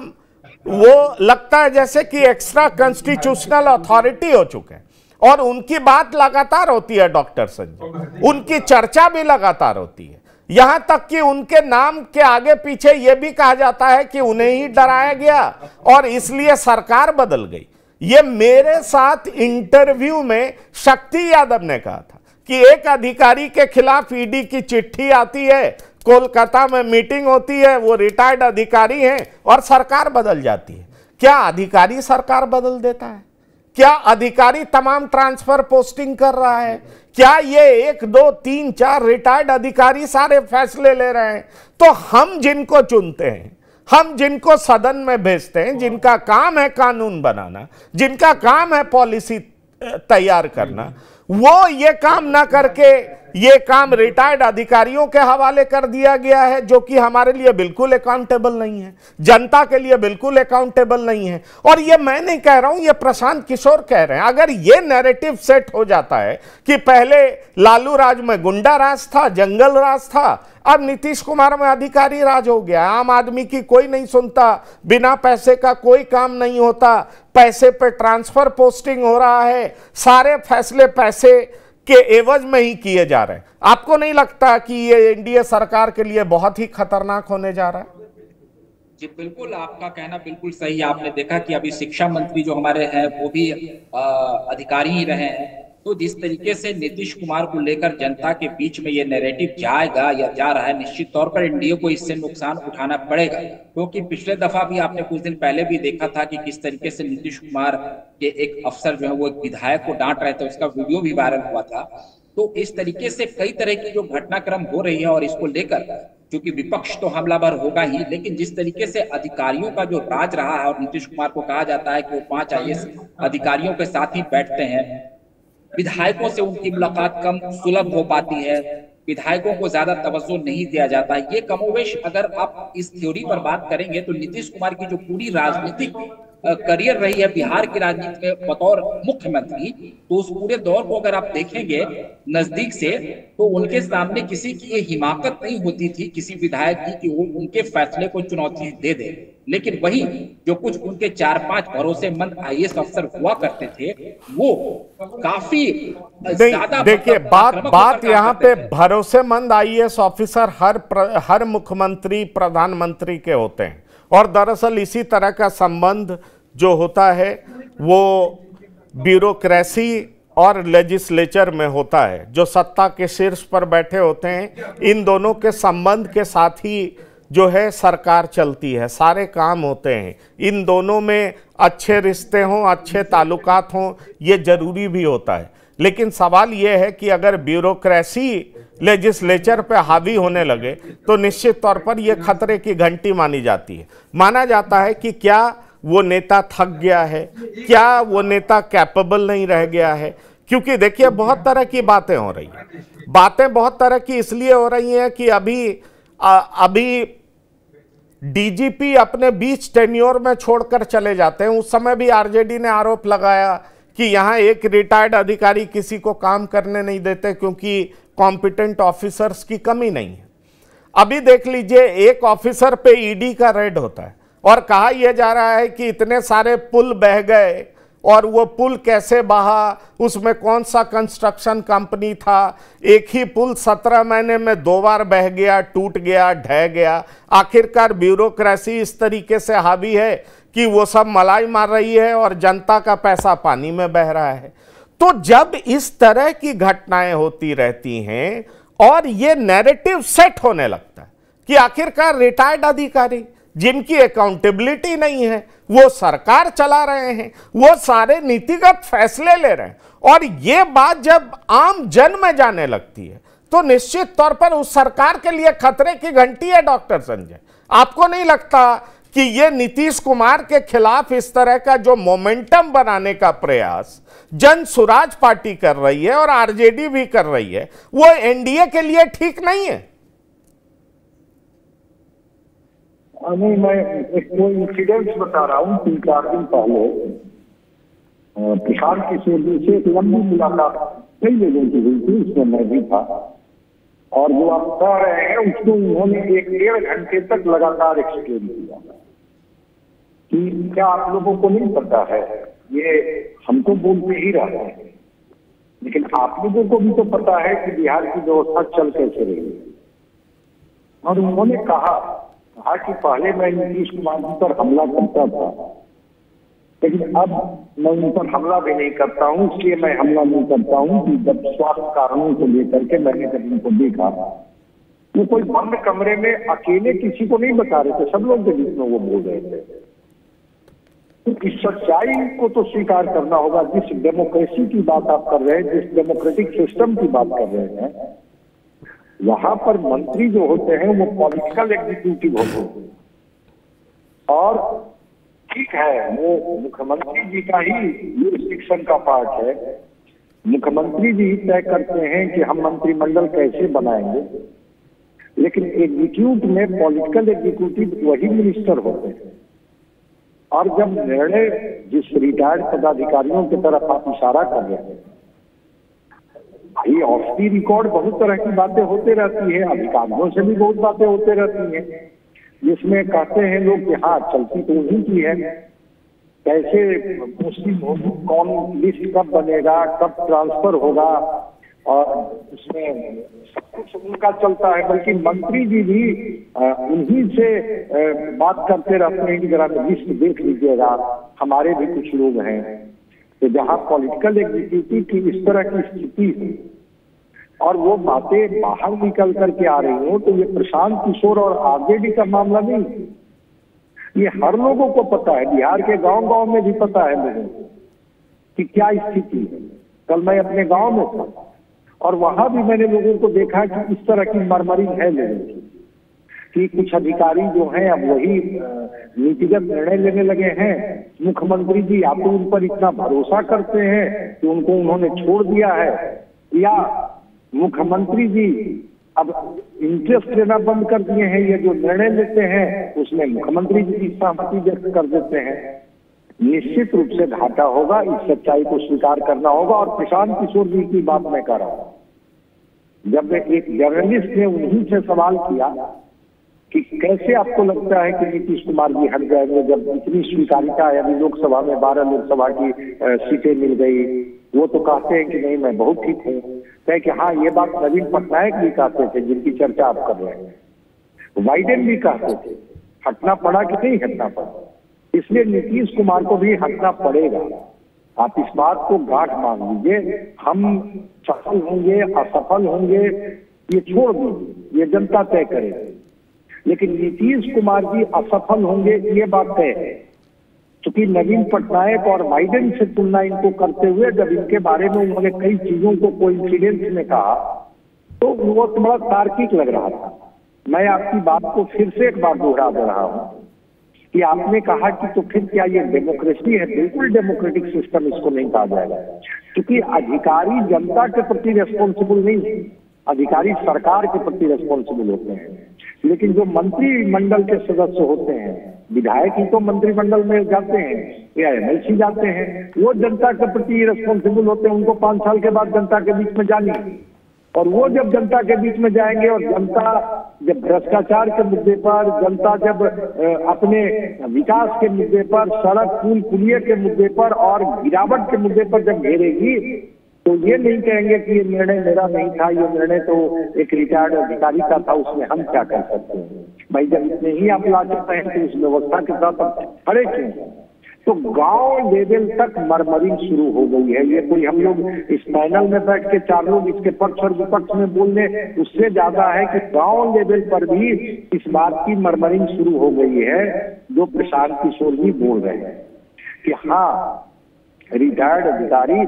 वो लगता है जैसे कि एक्स्ट्रा कॉन्स्टिट्यूशनल अथॉरिटी हो चुके हैं, और उनकी बात लगातार होती है डॉक्टर संजय, उनकी चर्चा भी लगातार होती है। यहां तक कि उनके नाम के आगे पीछे यह भी कहा जाता है कि उन्हें ही डराया गया और इसलिए सरकार बदल गई। ये मेरे साथ इंटरव्यू में शक्ति यादव ने कहा था कि एक अधिकारी के खिलाफ ईडी की चिट्ठी आती है, कोलकाता में मीटिंग होती है, वो रिटायर्ड अधिकारी हैं और सरकार बदल जाती है। क्या अधिकारी सरकार बदल देता है? क्या अधिकारी तमाम ट्रांसफर पोस्टिंग कर रहा है? क्या ये 1, 2, 3, 4 रिटायर्ड अधिकारी सारे फैसले ले रहे हैं? तो हम जिनको चुनते हैं, हम जिनको सदन में भेजते हैं, जिनका काम है कानून बनाना, जिनका काम है पॉलिसी तैयार करना, वो ये काम ना करके ये काम रिटायर्ड अधिकारियों के हवाले कर दिया गया है, जो कि हमारे लिए बिल्कुल अकाउंटेबल नहीं है, जनता के लिए बिल्कुल अकाउंटेबल नहीं है। और ये मैं नहीं कह रहा हूं, ये प्रशांत किशोर कह रहे हैं। अगर ये नैरेटिव सेट हो जाता है कि पहले लालू राज में गुंडा राज था, जंगल राज था, अब नीतीश कुमार में अधिकारी राज हो गया, आम आदमी की कोई नहीं सुनता, बिना पैसे का कोई काम नहीं होता, पैसे पे ट्रांसफर पोस्टिंग हो रहा है, सारे फैसले पैसे के एवज में ही किए जा रहे हैं, आपको नहीं लगता कि ये एनडीए सरकार के लिए बहुत ही खतरनाक होने जा रहा है? जी बिल्कुल, आपका कहना बिल्कुल सही है। आपने देखा कि अभी शिक्षा मंत्री जो हमारे हैं वो भी अधिकारी ही रहे हैं। तो जिस तरीके से नीतीश कुमार को लेकर जनता के बीच में ये नैरेटिव जाएगा या जा रहा है, निश्चित तौर पर एनडीए को इससे नुकसान उठाना पड़ेगा, क्योंकि पिछले दफा भी आपने कुछ दिन पहले भी देखा था कि किस तरीके से नीतीश कुमार के एक अफसर जो है वो एक विधायक को डांट रहे थे, उसका वीडियो भी वायरल हुआ था। तो इस तरीके से कई तरह की जो घटनाक्रम हो रही है, और इसको लेकर क्योंकि विपक्ष तो हमलावर होगा ही, लेकिन जिस तरीके से अधिकारियों का जो राज रहा है, और नीतीश कुमार को कहा जाता है कि वो 5 IAS अधिकारियों के साथ ही बैठते हैं, विधायकों से उनकी मुलाकात कम सुलभ हो पाती है, विधायकों को ज्यादा तवज्जो नहीं दिया जाता। ये कमोवेश अगर आप इस थ्योरी पर बात करेंगे तो नीतीश कुमार की जो पूरी राजनीतिक करियर रही है बिहार की राजनीति में बतौर मुख्यमंत्री, तो उस पूरे दौर को अगर आप देखेंगे नजदीक से, तो उनके सामने किसी की ये हिमाकत नहीं होती थी किसी विधायक की कि वो उनके फैसले को चुनौती दे दे। लेकिन वही जो कुछ उनके 4-5 भरोसेमंद IAS अफसर हुआ करते थे, वो काफी ज्यादा, देखिए बात यहाँ पे भरोसेमंद IAS ऑफिसर हर मुख्यमंत्री प्रधानमंत्री के होते हैं, और दरअसल इसी तरह का संबंध जो होता है वो ब्यूरोक्रेसी और लेजिस्लेचर में होता है। जो सत्ता के शीर्ष पर बैठे होते हैं, इन दोनों के संबंध के साथ ही जो है सरकार चलती है, सारे काम होते हैं। इन दोनों में अच्छे रिश्ते हों, अच्छे ताल्लुकात हों, ये जरूरी भी होता है। लेकिन सवाल ये है कि अगर ब्यूरोक्रेसी लेजिस्लेचर पे हावी होने लगे तो निश्चित तौर पर यह खतरे की घंटी मानी जाती है। माना जाता है कि क्या वो नेता थक गया है, क्या वो नेता कैपेबल नहीं रह गया है, क्योंकि देखिए बहुत तरह की बातें हो रही हैं। बातें बहुत तरह की इसलिए हो रही हैं कि अभी डीजीपी अपने बीच टेन्योर में छोड़कर चले जाते हैं। उस समय भी आरजेडी ने आरोप लगाया कि यहाँ एक रिटायर्ड अधिकारी किसी को काम करने नहीं देते क्योंकि कॉम्पिटेंट ऑफिसर्स की कमी नहीं है। अभी देख लीजिए, एक ऑफिसर पे ईडी का रेड होता है और कहा यह जा रहा है कि इतने सारे पुल बह गए, और वो पुल कैसे बहा, उसमें कौन सा कंस्ट्रक्शन कंपनी था, एक ही पुल 17 महीने में 2 बार बह गया, टूट गया, ढह गया। आखिरकार ब्यूरोक्रेसी इस तरीके से हावी है कि वो सब मलाई मार रही है और जनता का पैसा पानी में बह रहा है। तो जब इस तरह की घटनाएं होती रहती हैं और ये नैरेटिव सेट होने लगता है कि आखिरकार रिटायर्ड अधिकारी जिनकी अकाउंटेबिलिटी नहीं है वो सरकार चला रहे हैं, वो सारे नीतिगत फैसले ले रहे हैं, और ये बात जब आम जन में जाने लगती है तो निश्चित तौर पर उस सरकार के लिए खतरे की घंटी है। डॉक्टर संजय, आपको नहीं लगता कि ये नीतीश कुमार के खिलाफ इस तरह का जो मोमेंटम बनाने का प्रयास जन सुराज पार्टी कर रही है और आरजेडी भी कर रही है, वो एनडीए के लिए ठीक नहीं है? नहीं, मैं एक कोई इंसिडेंट बता रहा हूँ। 3-4 दिन पहले प्रशांत किशोर जी से एक लंबी मुलाकात कई लोगों की हुई थी, उसमें मैं भी था। और जो आप कह रहे हैं उसको उन्होंने 1-1.5 घंटे तक लगातार एक्सप्लेन किया कि क्या आप लोगों को नहीं पता है, ये हम तो बोलते ही रहते हैं, लेकिन आप लोगों को भी तो पता है कि बिहार की व्यवस्था चल कैसे रही है। और उन्होंने कहा कि पहले मैं नीतीश कुमार जी पर हमला करता था, लेकिन अब मैं उन पर हमला भी नहीं करता हूँ। इसलिए मैं हमला नहीं करता हूँ कि जब स्वास्थ्य कारणों को लेकर के मैंने जब उनको देखा, वो कोई बंद कमरे में अकेले किसी को नहीं बता रहे थे, सब लोग के बीच में वो बोल रहे थे। तो इस सच्चाई को तो स्वीकार करना होगा। जिस डेमोक्रेसी की बात आप कर रहे हैं, जिस डेमोक्रेटिक सिस्टम की बात कर रहे हैं, वहां पर मंत्री जो होते हैं वो पॉलिटिकल एग्जीक्यूटिव होते हैं, और ठीक है वो मुख्यमंत्री जी का ही यूरिस्डिक्शन का पार्ट है। मुख्यमंत्री जी तय करते हैं कि हम मंत्रिमंडल कैसे बनाएंगे, लेकिन एग्जीक्यूट में पॉलिटिकल एग्जीक्यूटिव वही मिनिस्टर होते हैं। और जब निर्णय जिस रिटायर्ड पदाधिकारियों की तरफ आप इशारा कर रहे हैं, भाई ऑफ दी रिकॉर्ड बहुत तरह की बातें होते रहती है, अधिकारियों से भी बहुत बातें होते रहती हैं, जिसमें कहते हैं लोग कि हाँ चलती तो उन्हीं की है, कैसे पोस्टिंग होगी, कौन लिस्ट कब बनेगा, कब ट्रांसफर होगा, और उसमें सब कुछ उनका चलता है। बल्कि मंत्री जी भी उन्हीं से बात करते रहते हैं कि जरा लिस्ट देख लीजिएगा, हमारे भी कुछ लोग हैं। तो जहां पॉलिटिकल एग्जीक्यूटिव की इस तरह की स्थिति है और वो बातें बाहर निकल करके आ रही हो, तो ये प्रशांत किशोर और आरजेडी का मामला नहीं, ये हर लोगों को पता है। बिहार के गांव-गांव में भी पता है लोगों को कि क्या स्थिति है। कल मैं अपने गांव में था और वहां भी मैंने लोगों को देखा कि इस तरह की मरमरी है लोगों की, कि कुछ अधिकारी जो हैं अब वही नीतिगत निर्णय लेने लगे हैं। मुख्यमंत्री जी आप तो उन पर इतना भरोसा करते हैं कि उनको उन्होंने छोड़ दिया है, या मुख्यमंत्री जी अब इंटरेस्ट लेना बंद कर दिए हैं, ये जो निर्णय लेते हैं उसमें मुख्यमंत्री जी की सहमति व्यक्त कर देते हैं। निश्चित रूप से घाटा होगा, इस सच्चाई को स्वीकार करना होगा। और प्रशांत किशोर जी की बात मैं कर रहा हूं, जब एक जर्नलिस्ट ने उन्हीं से सवाल किया कि कैसे आपको लगता है कि नीतीश कुमार जी हट जाएंगे जब इतनी स्वीकारिता है, अभी लोकसभा में 12 लोकसभा की सीटें मिल गई, वो तो कहते हैं कि नहीं मैं बहुत ठीक हूँ। कहे कि हाँ ये बात नवीन पटनायक भी कहते थे जिनकी चर्चा आप कर रहे हैं, बाइडेन भी कहते थे, हटना पड़ा कि नहीं हटना पड़ा। इसलिए नीतीश कुमार को भी हटना पड़ेगा। आप इस बात को गांठ मान लीजिए, हम सफल होंगे असफल होंगे ये छोड़ दीजिए, ये जनता तय करेगी, लेकिन नीतीश कुमार जी असफल होंगे ये बात तय है। क्योंकि नवीन पटनायक और बाइडेन से तुलना इनको करते हुए जब इनके बारे में उन्होंने कई चीजों को कोइंसिडेंस में कहा तो वो बड़ा तार्किक लग रहा था। मैं आपकी बात को फिर से एक बार दोहरा दे रहा हूं कि आपने कहा कि तो फिर क्या ये डेमोक्रेसी है? बिल्कुल डेमोक्रेटिक सिस्टम इसको नहीं कहा जाएगा, क्योंकि अधिकारी जनता के प्रति रेस्पॉन्सिबल नहीं है, अधिकारी सरकार के प्रति रेस्पॉन्सिबल होते हैं। लेकिन जो मंत्रिमंडल के सदस्य होते हैं, विधायक ही तो मंत्रिमंडल में जाते हैं या एमएलसी जाते हैं, वो जनता के प्रति रेस्पॉन्सिबल होते हैं। उनको 5 साल के बाद जनता के बीच में जानी और वो जब जनता के बीच में जाएंगे और जनता जब भ्रष्टाचार के मुद्दे पर, जनता जब अपने विकास के मुद्दे पर, सड़क पुल पुलिये के मुद्दे पर और गिरावट के मुद्दे पर जब घेरेगी, तो ये नहीं कहेंगे कि ये निर्णय मेरा नहीं था, ये निर्णय तो एक रिटायर्ड अधिकारी का था, उसमें हम क्या कर सकते हैं। भाई जब इतने ही आप ला सकते हैं तो उस व्यवस्था के साथ खड़े क्यों? तो गांव लेवल तक मरमरिंग शुरू हो गई है। ये कोई हम लोग इस पैनल में बैठ के 4 लोग इसके पक्ष और विपक्ष में बोल ले, उससे ज्यादा है कि गांव लेवल पर भी इस बात की मरमरिंग शुरू हो गई है, जो प्रशांत किशोर जी बोल रहे हैं कि हाँ रिटायर्ड अधिकारी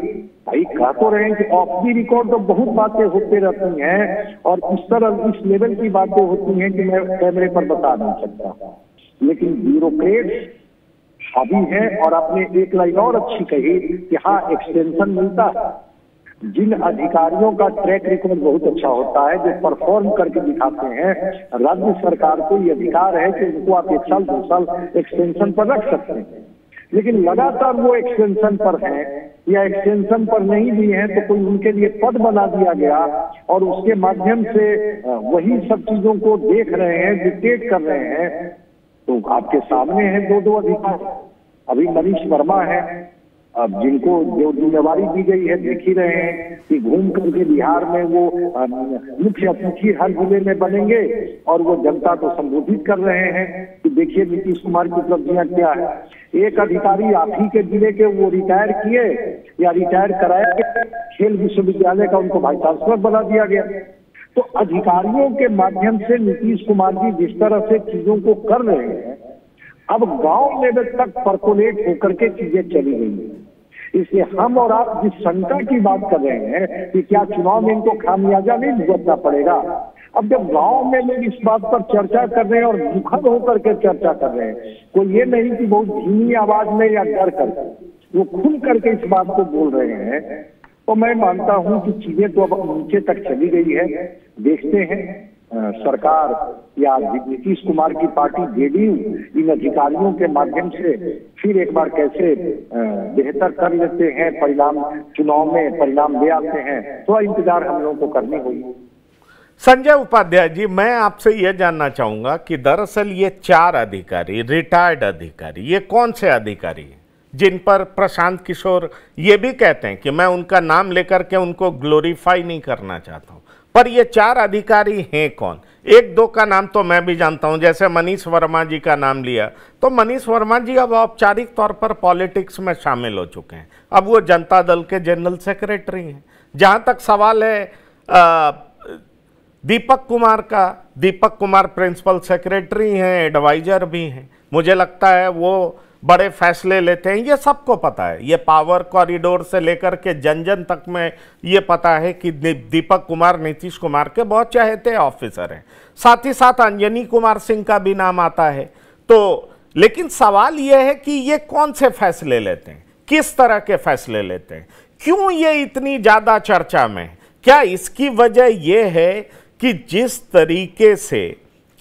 भाई कह तो रहे हैं कि ऑफ दी रिकॉर्ड तो बहुत बातें होते रहती हैं और इस तरह इस लेवल की बातें होती हैं कि मैं कैमरे पर बता नहीं सकता, लेकिन ब्यूरोक्रेट्स हावी है। और आपने एक लाइन और अच्छी कही कि हाँ एक्सटेंशन मिलता है। जिन अधिकारियों का ट्रैक रिकॉर्ड बहुत अच्छा होता है, जो परफॉर्म करके दिखाते हैं, राज्य सरकार को ये अधिकार है कि उनको आप 1 साल 2 साल एक्सटेंशन पर रख सकते हैं, लेकिन लगातार वो एक्सटेंशन पर हैं या एक्सटेंशन पर नहीं भी हैं तो कोई उनके लिए पद बना दिया गया और उसके माध्यम से वही सब चीजों को देख रहे हैं, डिक्टेट कर रहे हैं। तो आपके सामने हैं 2 अधिकारी, अभी मनीष वर्मा है, अब जिनको जो जिम्मेवारी दी गई है देख ही रहे हैं कि घूम करके बिहार में वो मुख्य अतिथि हर जिले में बनेंगे और वो जनता को संबोधित कर रहे हैं कि देखिए नीतीश कुमार की उपलब्धियां क्या है। एक अधिकारी आप ही के जिले के वो रिटायर किए या रिटायर कराए, खेल विश्वविद्यालय का उनको वाइस चांसलर बना दिया गया। तो अधिकारियों के माध्यम से नीतीश कुमार जी जिस तरह से चीजों को कर रहे हैं, अब गांव लेवल तक परकोलेट होकर के चीजें चली गई हैं। इसलिए हम और आप जिस शंका की बात कर रहे हैं कि क्या चुनाव में इनको खामियाजा नहीं भुगतना पड़ेगा, अब जब गांव में लोग इस बात पर चर्चा कर रहे हैं और मुखर होकर के चर्चा कर रहे हैं, कोई ये नहीं कि बहुत धीमी आवाज में या डर कर, वो खुल करके इस बात को बोल रहे हैं, तो मैं मानता हूं कि चीजें तो अब नीचे तक चली गई है। देखते हैं सरकार या नीतीश कुमार की पार्टी जेडीयू इन अधिकारियों के माध्यम से फिर एक बार कैसे बेहतर कर लेते हैं, परिणाम चुनाव में परिणाम ले आते हैं। थोड़ा इंतजार हम लोगों को करनी होगी। संजय उपाध्याय जी, मैं आपसे यह जानना चाहूंगा कि दरअसल ये 4 अधिकारी, रिटायर्ड अधिकारी, ये कौन से अधिकारी हैं जिन पर प्रशांत किशोर ये भी कहते हैं कि मैं उनका नाम लेकर के उनको ग्लोरीफाई नहीं करना चाहता हूं, पर ये 4 अधिकारी हैं कौन? 1-2 का नाम तो मैं भी जानता हूं, जैसे मनीष वर्मा जी का नाम लिया, तो मनीष वर्मा जी अब औपचारिक तौर पर पॉलिटिक्स में शामिल हो चुके हैं, अब वो जनता दल के जनरल सेक्रेटरी हैं। जहां तक सवाल है दीपक कुमार का, दीपक कुमार प्रिंसिपल सेक्रेटरी हैं, एडवाइजर भी हैं, मुझे लगता है वो बड़े फैसले लेते हैं, ये सबको पता है। ये पावर कॉरिडोर से लेकर के जन जन तक में ये पता है कि दीपक कुमार नीतीश कुमार के बहुत चहेते ऑफिसर हैं। साथ ही साथ अंजनी कुमार सिंह का भी नाम आता है। तो लेकिन सवाल ये है कि ये कौन से फैसले लेते हैं, किस तरह के फैसले लेते हैं, क्यों ये इतनी ज़्यादा चर्चा में? क्या इसकी वजह ये है कि जिस तरीके से,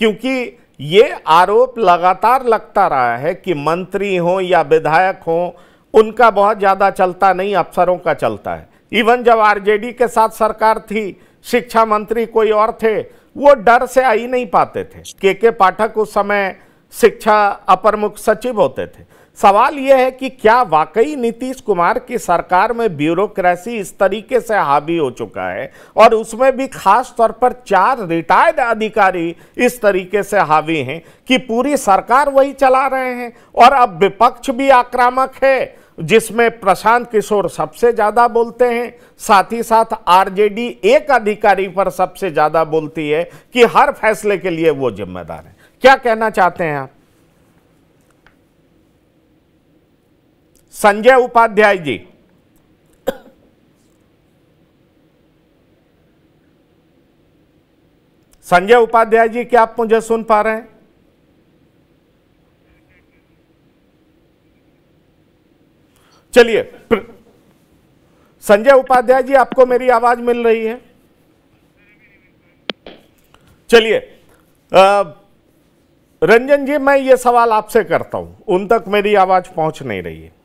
क्योंकि ये आरोप लगातार लगता रहा है कि मंत्री हो या विधायक हो, उनका बहुत ज़्यादा चलता नहीं, अफसरों का चलता है। इवन जब आरजेडी के साथ सरकार थी, शिक्षा मंत्री कोई और थे, वो डर से आ ही नहीं पाते थे। के पाठक उस समय शिक्षा अपर मुख्य सचिव होते थे। सवाल यह है कि क्या वाकई नीतीश कुमार की सरकार में ब्यूरोक्रेसी इस तरीके से हावी हो चुका है और उसमें भी खास तौर पर 4 रिटायर्ड अधिकारी इस तरीके से हावी हैं कि पूरी सरकार वही चला रहे हैं और अब विपक्ष भी आक्रामक है, जिसमें प्रशांत किशोर सबसे ज्यादा बोलते हैं, साथ ही साथ आरजेडी एक अधिकारी पर सबसे ज्यादा बोलती है कि हर फैसले के लिए वो जिम्मेदार है। क्या कहना चाहते हैं आप संजय उपाध्याय जी? संजय उपाध्याय जी, क्या आप मुझे सुन पा रहे हैं? चलिए, संजय उपाध्याय जी, आपको मेरी आवाज मिल रही है? चलिए, रंजन जी, मैं ये सवाल आपसे करता हूं, उन तक मेरी आवाज पहुंच नहीं रही है।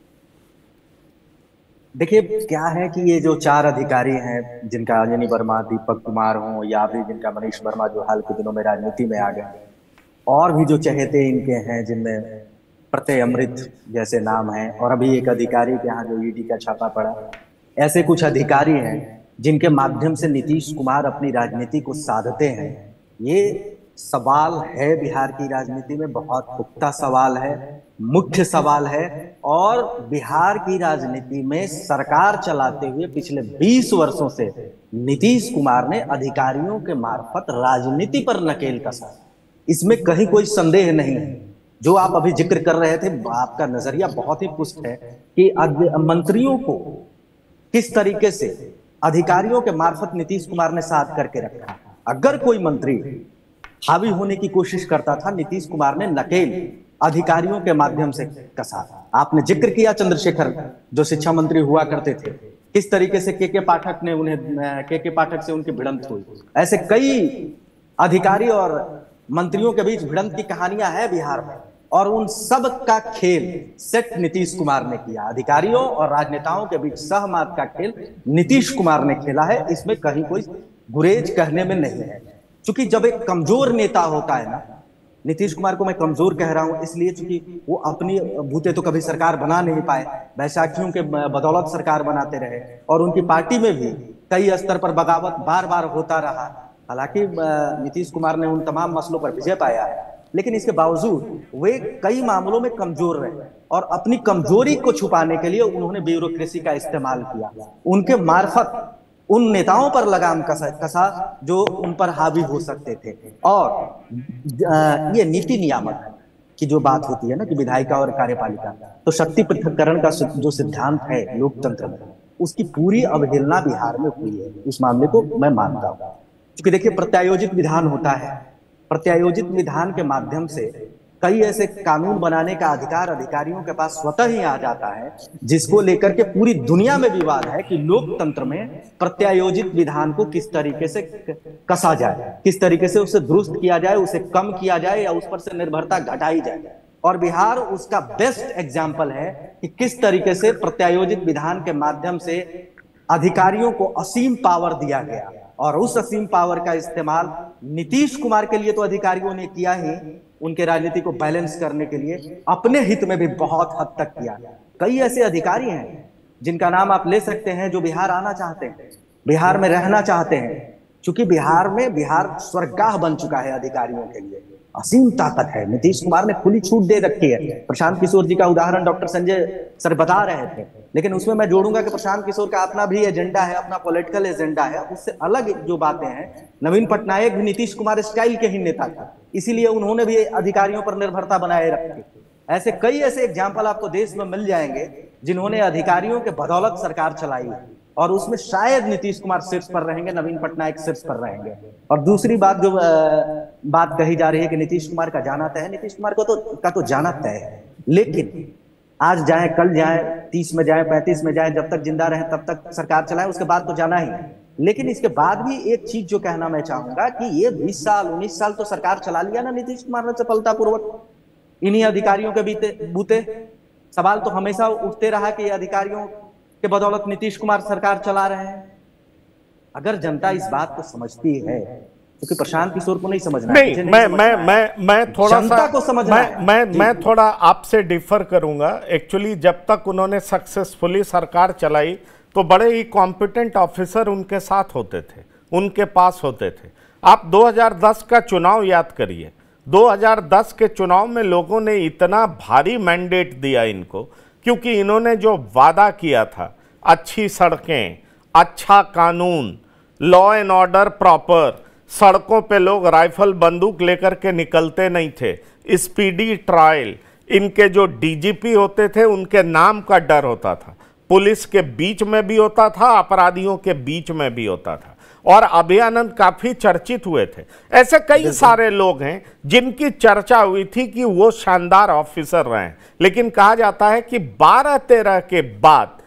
देखिए क्या है कि ये जो 4 अधिकारी हैं, जिनका अंजनी वर्मा, दीपक कुमार हो या फिर जिनका मनीष वर्मा जो हाल के दिनों में राजनीति में आ गए, और भी जो चहेते इनके हैं जिनमें प्रत्यय अमृत जैसे नाम है, और अभी एक अधिकारी के यहाँ जो ईडी का छापा पड़ा, ऐसे कुछ अधिकारी हैं जिनके माध्यम से नीतीश कुमार अपनी राजनीति को साधते हैं। ये सवाल है बिहार की राजनीति में, बहुत पुख्ता सवाल है, मुख्य सवाल है। और बिहार की राजनीति में सरकार चलाते हुए पिछले 20 वर्षों से नीतीश कुमार ने अधिकारियों के मार्फत राजनीति पर नकेल कसा, इसमें कहीं कोई संदेह नहीं है। जो आप अभी जिक्र कर रहे थे, आपका नजरिया बहुत ही पुष्ट है कि मंत्रियों को किस तरीके से अधिकारियों के मार्फत नीतीश कुमार ने साथ करके रखा। अगर कोई मंत्री हावी होने की कोशिश करता था, नीतीश कुमार ने नकेल अधिकारियों के माध्यम से कसा। आपने जिक्र किया चंद्रशेखर जो शिक्षा मंत्री हुआ करते थे, किस तरीके से के पाठक ने उन्हें के पाठक से उनकी भिड़ंत हुई। ऐसे कई अधिकारी और मंत्रियों के बीच भिड़ंत की कहानियां हैं बिहार में, और उन सब का खेल सेट नीतीश कुमार ने किया। अधिकारियों और राजनेताओं के बीच सहमत का खेल नीतीश कुमार ने खेला है, इसमें कहीं कोई गुरेज कहने में नहीं है। क्योंकि जब एक कमजोर नेता होता है ना, नीतीश कुमार को मैं कमजोर कह रहा हूं इसलिए क्योंकि वो अपनी बूते तो कभी सरकार बना नहीं पाए, बैसाखियों के बदौलत सरकार बनाते रहे, और उनकी पार्टी में भी कई स्तर पर बगावत बार बार होता रहा। हालांकि नीतीश कुमार ने उन तमाम मसलों पर विजय पाया है, लेकिन इसके बावजूद वे कई मामलों में कमजोर रहे, और अपनी कमजोरी को छुपाने के लिए उन्होंने ब्यूरोक्रेसी का इस्तेमाल किया। उनके मार्फत उन नेताओं पर लगाम कसा जो उन पर हावी हो सकते थे। और ये नीति नियामक की जो बात होती है ना कि विधायिका और कार्यपालिका, तो शक्ति पृथक्करण का जो सिद्धांत है लोकतंत्र में, उसकी पूरी अवहेलना बिहार में हुई है। इस मामले को मैं मानता हूं, क्योंकि देखिए प्रत्यायोजित विधान होता है, प्रत्यायोजित विधान के माध्यम से कई ऐसे कानून बनाने का अधिकार अधिकारियों के पास स्वतः ही आ जाता है, जिसको लेकर के पूरी दुनिया में विवाद है कि लोकतंत्र में प्रत्यायोजित विधान को किस तरीके से कसा जाए, किस तरीके से उसे दुरुस्त किया जाए, उसे कम किया जाए या उस पर से निर्भरता घटाई जाए। और बिहार उसका बेस्ट एग्जाम्पल है कि किस तरीके से प्रत्यायोजित विधान के माध्यम से अधिकारियों को असीम पावर दिया गया, और उस असीम पावर का इस्तेमाल नीतीश कुमार के लिए तो अधिकारियों ने किया ही, उनके राजनीति को बैलेंस करने के लिए अपने हित में भी बहुत हद तक किया। कई ऐसे अधिकारी हैं जिनका नाम आप ले सकते हैं जो बिहार आना चाहते हैं, बिहार में रहना चाहते हैं, क्योंकि बिहार स्वर्गगाह बन चुका है अधिकारियों के लिए। असीम ताकत है, नीतीश कुमार ने खुली छूट दे रखी है। प्रशांत किशोर जी का उदाहरण डॉक्टर संजय सर बता रहे थे, लेकिन उसमें मैं जोड़ूंगा कि प्रशांत किशोर का अपना भी एजेंडा है, अपना पॉलिटिकल एजेंडा है। उससे अलग जो बातें हैं, नवीन पटनायक भी नीतीश कुमार स्टाइल के ही नेता थे, इसीलिए उन्होंने भी अधिकारियों पर निर्भरता बनाए रखी। ऐसे कई ऐसे एग्जाम्पल आपको देश में मिल जाएंगे जिन्होंने अधिकारियों के बदौलत सरकार चलाई है, और उसमें शायद नीतीश कुमार शीर्ष पर रहेंगे, नवीन पटनायक शीर्ष पर रहेंगे। और दूसरी बात जो बात कही जा रही है कि नीतीश कुमार का जाना तय है, नीतीश कुमार का तो जाना तय है, लेकिन आज जाए कल जाए, 30 में जाए 35 में जाए, जब तक जिंदा रहे तब तक सरकार चलाए, उसके बाद तो जाना ही है। लेकिन इसके बाद भी एक चीज जो कहना मैं चाहूंगा कि ये 20 साल 19 साल तो सरकार चला लिया ना नीतीश कुमार ने सफलतापूर्वक, इन्हीं अधिकारियों के बूते। सवाल तो हमेशा उठते रहा कि अधिकारियों के बदौलत नीतीश कुमार सरकार चला रहे हैं। अगर जनता इस बात को समझती है, क्योंकि प्रशांत किशोर को नहीं समझना नहीं, मैं थोड़ा सा को समझना मैं थोड़ा आपसे डिफर करूंगा। एक्चुअली जब तक उन्होंने सक्सेसफुली सरकार चलाई तो बड़े ही कॉम्पिटेंट ऑफिसर उनके साथ होते थे, उनके पास होते थे। आप 2010 का चुनाव याद करिए, 2010 के चुनाव में लोगों ने इतना भारी मैंडेट दिया इनको, क्योंकि इन्होंने जो वादा किया था, अच्छी सड़कें, अच्छा कानून, लॉ एंड ऑर्डर प्रॉपर, सड़कों पे लोग राइफल बंदूक लेकर के निकलते नहीं थे, स्पीडी ट्रायल, इनके जो डीजीपी होते थे उनके नाम का डर होता था, पुलिस के बीच में भी होता था, अपराधियों के बीच में भी होता था, और अभयानंद काफी चर्चित हुए थे। ऐसे कई सारे लोग हैं जिनकी चर्चा हुई थी कि वो शानदार ऑफिसर रहे, लेकिन कहा जाता है कि 12-13 के बाद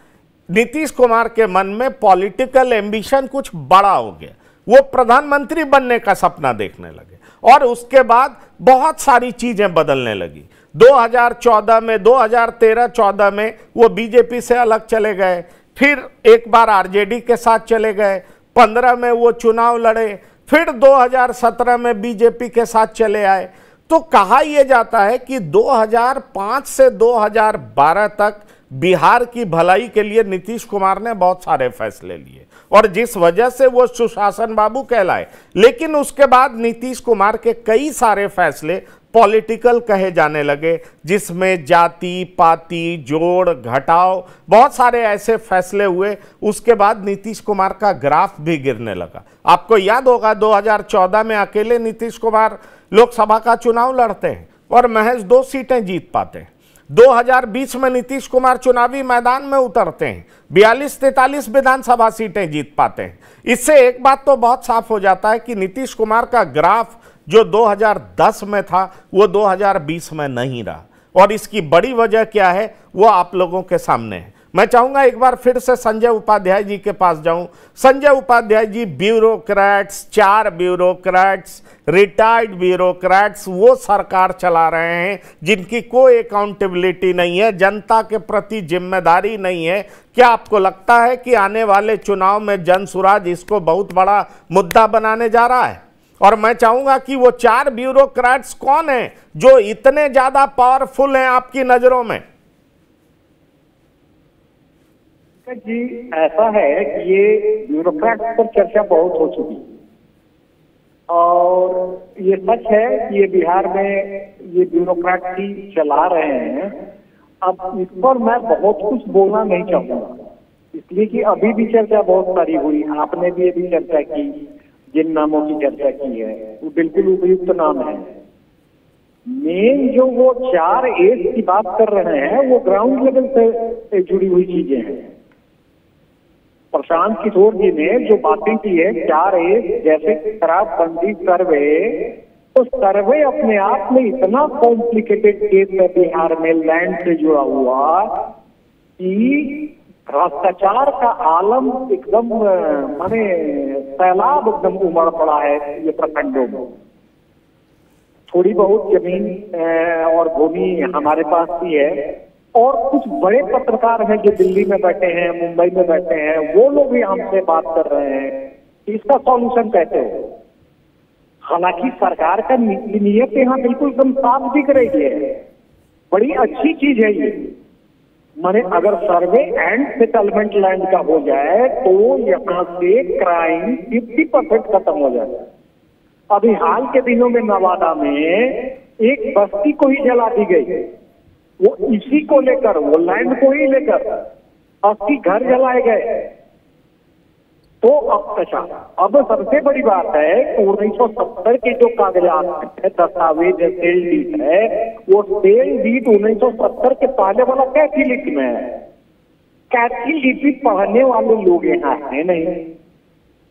नीतीश कुमार के मन में पॉलिटिकल एम्बिशन कुछ बड़ा हो गया, वो प्रधानमंत्री बनने का सपना देखने लगे, और उसके बाद बहुत सारी चीजें बदलने लगी। 2014 में, 2013-14 में वो बीजेपी से अलग चले गए, फिर एक बार आरजेडी के साथ चले गए, 15 में वो चुनाव लड़े, फिर 2017 में बीजेपी के साथ चले आए। तो कहा यह जाता है कि 2005 से 2012 तक बिहार की भलाई के लिए नीतीश कुमार ने बहुत सारे फैसले लिए और जिस वजह से वो सुशासन बाबू कहलाए। लेकिन उसके बाद नीतीश कुमार के कई सारे फैसले पॉलिटिकल कहे जाने लगे, जिसमें जाति पाति जोड़ घटाव बहुत सारे ऐसे फैसले हुए। उसके बाद नीतीश कुमार का ग्राफ भी गिरने लगा। आपको याद होगा 2014 में अकेले नीतीश कुमार लोकसभा का चुनाव लड़ते हैं और महज 2 सीटें जीत पाते हैं। 2020 में नीतीश कुमार चुनावी मैदान में उतरते हैं, 42-43 विधानसभा सीटें जीत पाते हैं। इससे एक बात तो बहुत साफ हो जाता है कि नीतीश कुमार का ग्राफ जो 2010 में था वो 2020 में नहीं रहा, और इसकी बड़ी वजह क्या है वो आप लोगों के सामने है। मैं चाहूंगा एक बार फिर से संजय उपाध्याय जी के पास जाऊं। Sanjay Upadhyay ji, bureaucrats, 4 bureaucrats, retired bureaucrats वो सरकार चला रहे हैं जिनकी कोई अकाउंटेबिलिटी नहीं है, जनता के प्रति जिम्मेदारी नहीं है। क्या आपको लगता है कि आने वाले चुनाव में जनसुराज इसको बहुत बड़ा मुद्दा बनाने जा रहा है? और मैं चाहूंगा कि वो 4 ब्यूरोक्रेट्स कौन हैं जो इतने ज्यादा पावरफुल हैं आपकी नजरों में? जी, ऐसा है कि ये ब्यूरोक्रेट पर चर्चा बहुत हो चुकी और ये सच है कि ये बिहार में ये ब्यूरोक्रेसी चला रहे हैं। अब इस पर मैं बहुत कुछ बोलना नहीं चाहूंगा, इसलिए कि अभी भी चर्चा बहुत सारी हुई, आपने भी अभी चर्चा की, जिन नामों की चर्चा की है वो बिल्कुल उपयुक्त नाम है। मेन जो वो 4 एज की बात कर रहे हैं वो ग्राउंड लेवल से जुड़ी हुई चीजें हैं। प्रशांत किशोर जी ने जो बातें की है 4 एज, जैसे शराबबंदी सर्वे, तो सर्वे अपने आप में इतना कॉम्प्लिकेटेड केस है बिहार में लैंड से जुड़ा हुआ कि भ्रष्टाचार का आलम एकदम माने सैलाब एकदम उमड़ पड़ा है ये प्रखंडों में। थोड़ी बहुत जमीन और भूमि हमारे पास भी है और कुछ बड़े पत्रकार हैं जो दिल्ली में बैठे हैं, मुंबई में बैठे हैं, वो लोग भी हमसे बात कर रहे हैं इसका सॉल्यूशन कैसे हो। हालांकि सरकार का नीयत यहाँ बिल्कुल एकदम साफ दिख रही है, बड़ी अच्छी चीज है ये। माने अगर सर्वे एंड सेटलमेंट लैंड का हो जाए तो यहाँ से क्राइम 50% खत्म हो जाए। अभी हाल के दिनों में नवादा में एक बस्ती को ही जला दी गई, वो इसी को लेकर, वो लैंड को ही लेकर 80 घर जलाए गए। तो अब सबसे बड़ी बात है 1970 के जो कागजात है, दस्तावेज है, सेल डीड है, वो सेल डीड 1970 के पहले वाला कैथी लिपि में है। कैथी लिपि पढ़ने वाले लोग यहाँ है नहीं।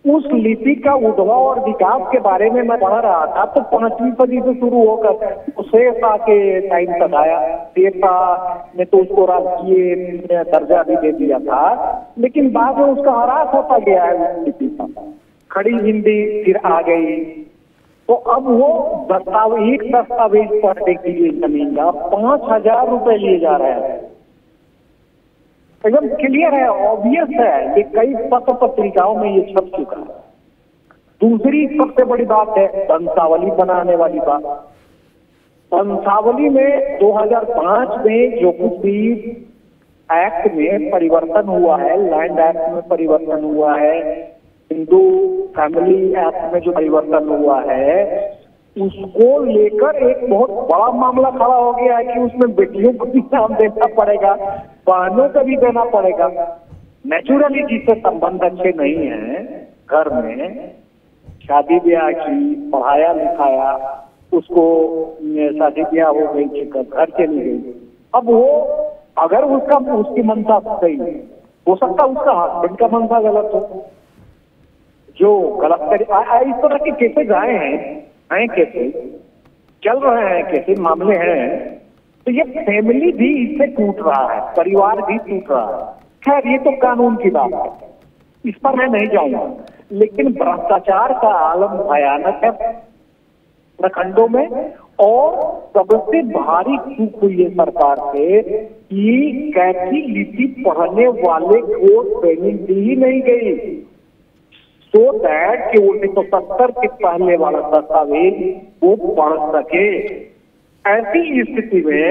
उस लिपि का उद्भव और विकास के बारे में मैं पढ़ रहा था तो 5वीं सदी से शुरू होकर शेरशाह के टाइम तक आया। शेरशाह ने तो उसको राजकीय दर्जा भी दे दिया था, लेकिन बाद में उसका ह्रास होता गया है उस लिपि का। खड़ी हिंदी फिर आ गई, तो अब वो एक दस्तावेज पढ़ने के लिए जमीन का 5000 रुपए लिए जा रहे हैं। एकदम क्लियर है, ऑब्वियस है, ये कई पत्र पत्रिकाओं में ये छप चुका है। दूसरी सबसे बड़ी बात है वंशावली बनाने वाली बात। वंशावली में 2005 में जो कुछ भी एक्ट में परिवर्तन हुआ है, लैंड एक्ट में परिवर्तन हुआ है, हिंदू फैमिली एक्ट में जो परिवर्तन हुआ है, उसको लेकर एक बहुत बड़ा मामला खड़ा हो गया है कि उसमें बेटियों को भी नाम देना पड़ेगा, बहनों को भी देना पड़ेगा। नेचुरली जिससे संबंध अच्छे नहीं है, घर में शादी ब्याह की, पढ़ाया लिखाया, उसको शादी ब्याह हो गई, घर चली गई। अब वो अगर उसकी मनसा सही हो सकता है, उसका हस्बैंड का मनसा गलत हो, जो गलत करे। इस तरह के केसेज आए हैं कैसे चल रहे हैं, कैसे मामले हैं। तो ये फैमिली भी इससे टूट रहा है, परिवार भी टूट रहा है। खैर ये तो कानून की बात है, इस पर मैं नहीं जाऊंगा, लेकिन भ्रष्टाचार का आलम भयानक है। प्रखंडों में। और सबसे भारी चूक हुई है सरकार से कि कैथी लिपि पढ़ने वाले को ट्रेनिंग दी ही नहीं गई, सो दैट कि 1970 के पहले वाला दस्तावेज वो पढ़ सके। ऐसी स्थिति में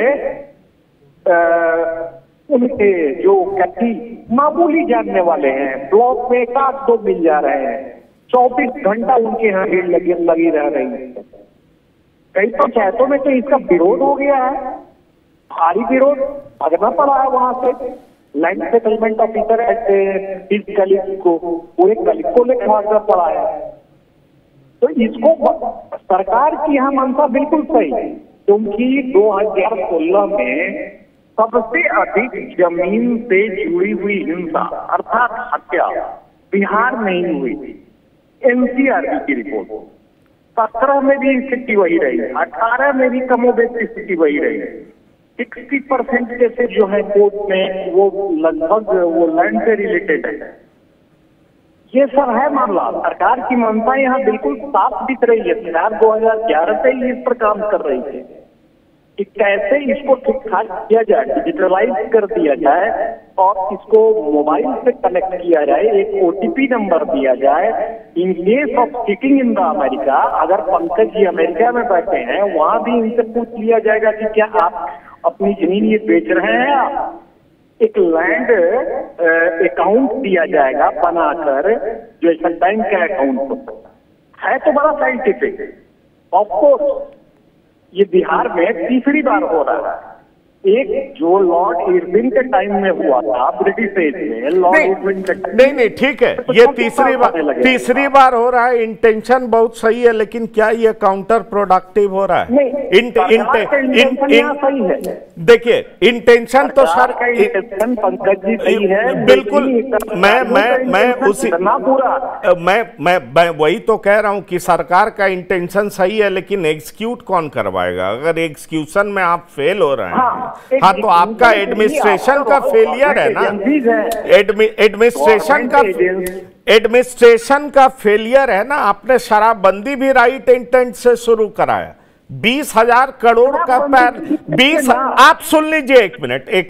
उनके जो कैथी मामूली जानने वाले हैं, ब्लॉक में 1-2 मिल जा रहे हैं, 24 घंटा उनके यहाँ भीड़ लगी रह रही है। कई पंचायतों में तो इसका विरोध हो गया है, भारी विरोध, भागना पड़ा है वहां से। लैंड सेटलमेंट ऑफिसर इस कलिप को, पूरे कलिप को लेकर भागना पड़ा है। तो इसको सरकार की यहाँ मंशा बिल्कुल सही है, क्योंकि 2016 में सबसे अधिक जमीन से जुड़ी हुई हिंसा अर्थात हत्या बिहार में ही हुई थी। एनसीआरबी की रिपोर्ट 17 में भी स्थिति वही रही, 18 में भी कमोबेश स्थिति वही रही। 60% केसेस जो है कोर्ट में वो लगभग वो लैंड से रिलेटेड है। ये सब है मामला। सरकार की मंशा यहाँ बिल्कुल साफ दिख रही है। सरकार 2011 से ही इस पर काम कर रही है कि कैसे इसको ठीक ठाक किया जाए, डिजिटलाइज कर दिया जाए और इसको मोबाइल से कनेक्ट किया जाए, एक ओटीपी नंबर दिया जाए। In case of sitting in the America, अगर पंकज जी अमेरिका में बैठे हैं, वहां भी इनसे पूछ लिया जाएगा कि क्या आप अपनी जमीन ये बेच रहे हैं। आप एक लैंड अकाउंट दिया जाएगा बनाकर, जो ऐसा बैंक का अकाउंट है, तो बड़ा साइंटिफिक। ऑफकोर्स ये बिहार में तीसरी बार हो रहा है। एक जो लॉर्ड इरविन के टाइम में हुआ था ब्रिटिश एज में, लॉर्ड इरविन के नहीं ठीक है, ये तीसरी बार हो रहा है। इंटेंशन बहुत सही है, लेकिन क्या ये काउंटर प्रोडक्टिव हो रहा है? देखिए इंटेंशन तो सर पंकज जी सही है, बिल्कुल। मैं उसी मैं वही तो कह रहा हूं कि सरकार का इंटेंशन सही है, लेकिन एग्जीक्यूट कौन करवाएगा? अगर एग्जीक्यूशन में आप फेल हो रहे हैं, हाँ, तो आपका एडमिनिस्ट्रेशन का फेलियर है ना। एडमिनिस्ट्रेशन का फेलियर है ना। आपने शराबबंदी भी राइट इंटेंट से शुरू कराया। 20,000 करोड़ का आप सुन लीजिए एक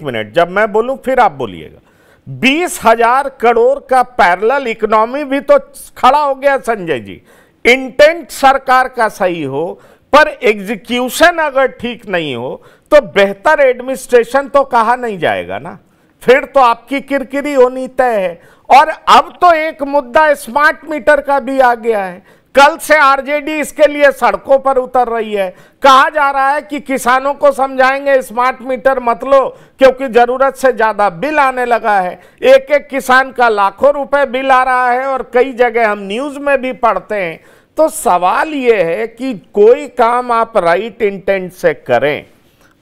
मिनट, जब मैं बोलूं फिर आप बोलिएगा। 20,000 करोड़ का पैरेलल इकोनॉमी भी तो खड़ा हो गया संजय जी। इंटेंट सरकार का सही हो, पर एग्जीक्यूशन अगर ठीक नहीं हो तो बेहतर एडमिनिस्ट्रेशन तो कहा नहीं जाएगा ना। फिर तो आपकी किरकिरी होनी तय है। और अब तो एक मुद्दा स्मार्ट मीटर का भी आ गया है। कल से आरजेडी इसके लिए सड़कों पर उतर रही है। कहा जा रहा है कि किसानों को समझाएंगे स्मार्ट मीटर मत लो, क्योंकि जरूरत से ज्यादा बिल आने लगा है। एक एक किसान का लाखों रुपए बिल आ रहा है, और कई जगह हम न्यूज में भी पढ़ते हैं। तो सवाल ये है कि कोई काम आप राइट इंटेंट से करें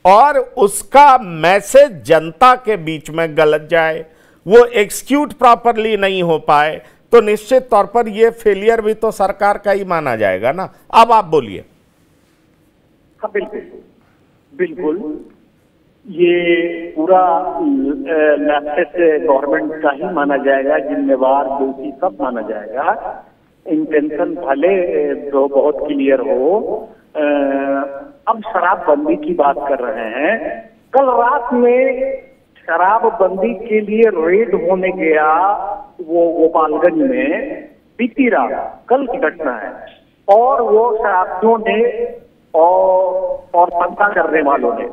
और उसका मैसेज जनता के बीच में गलत जाए, वो एग्जीक्यूट प्रॉपरली नहीं हो पाए, तो निश्चित तौर पर ये फेलियर भी तो सरकार का ही माना जाएगा ना। अब आप बोलिए। हाँ बिल्कुल, ये पूरा गवर्नमेंट का ही माना जाएगा, जिम्मेवार दोषी सब माना जाएगा। इंटेंशन भले तो बहुत क्लियर हो। अब शराबबंदी की बात कर रहे हैं। कल रात में शराबबंदी के लिए रेड होने गया वो गोपालगंज में, बीती रात, कल की घटना है। और वो शराबियों ने और धंधा करने वालों ने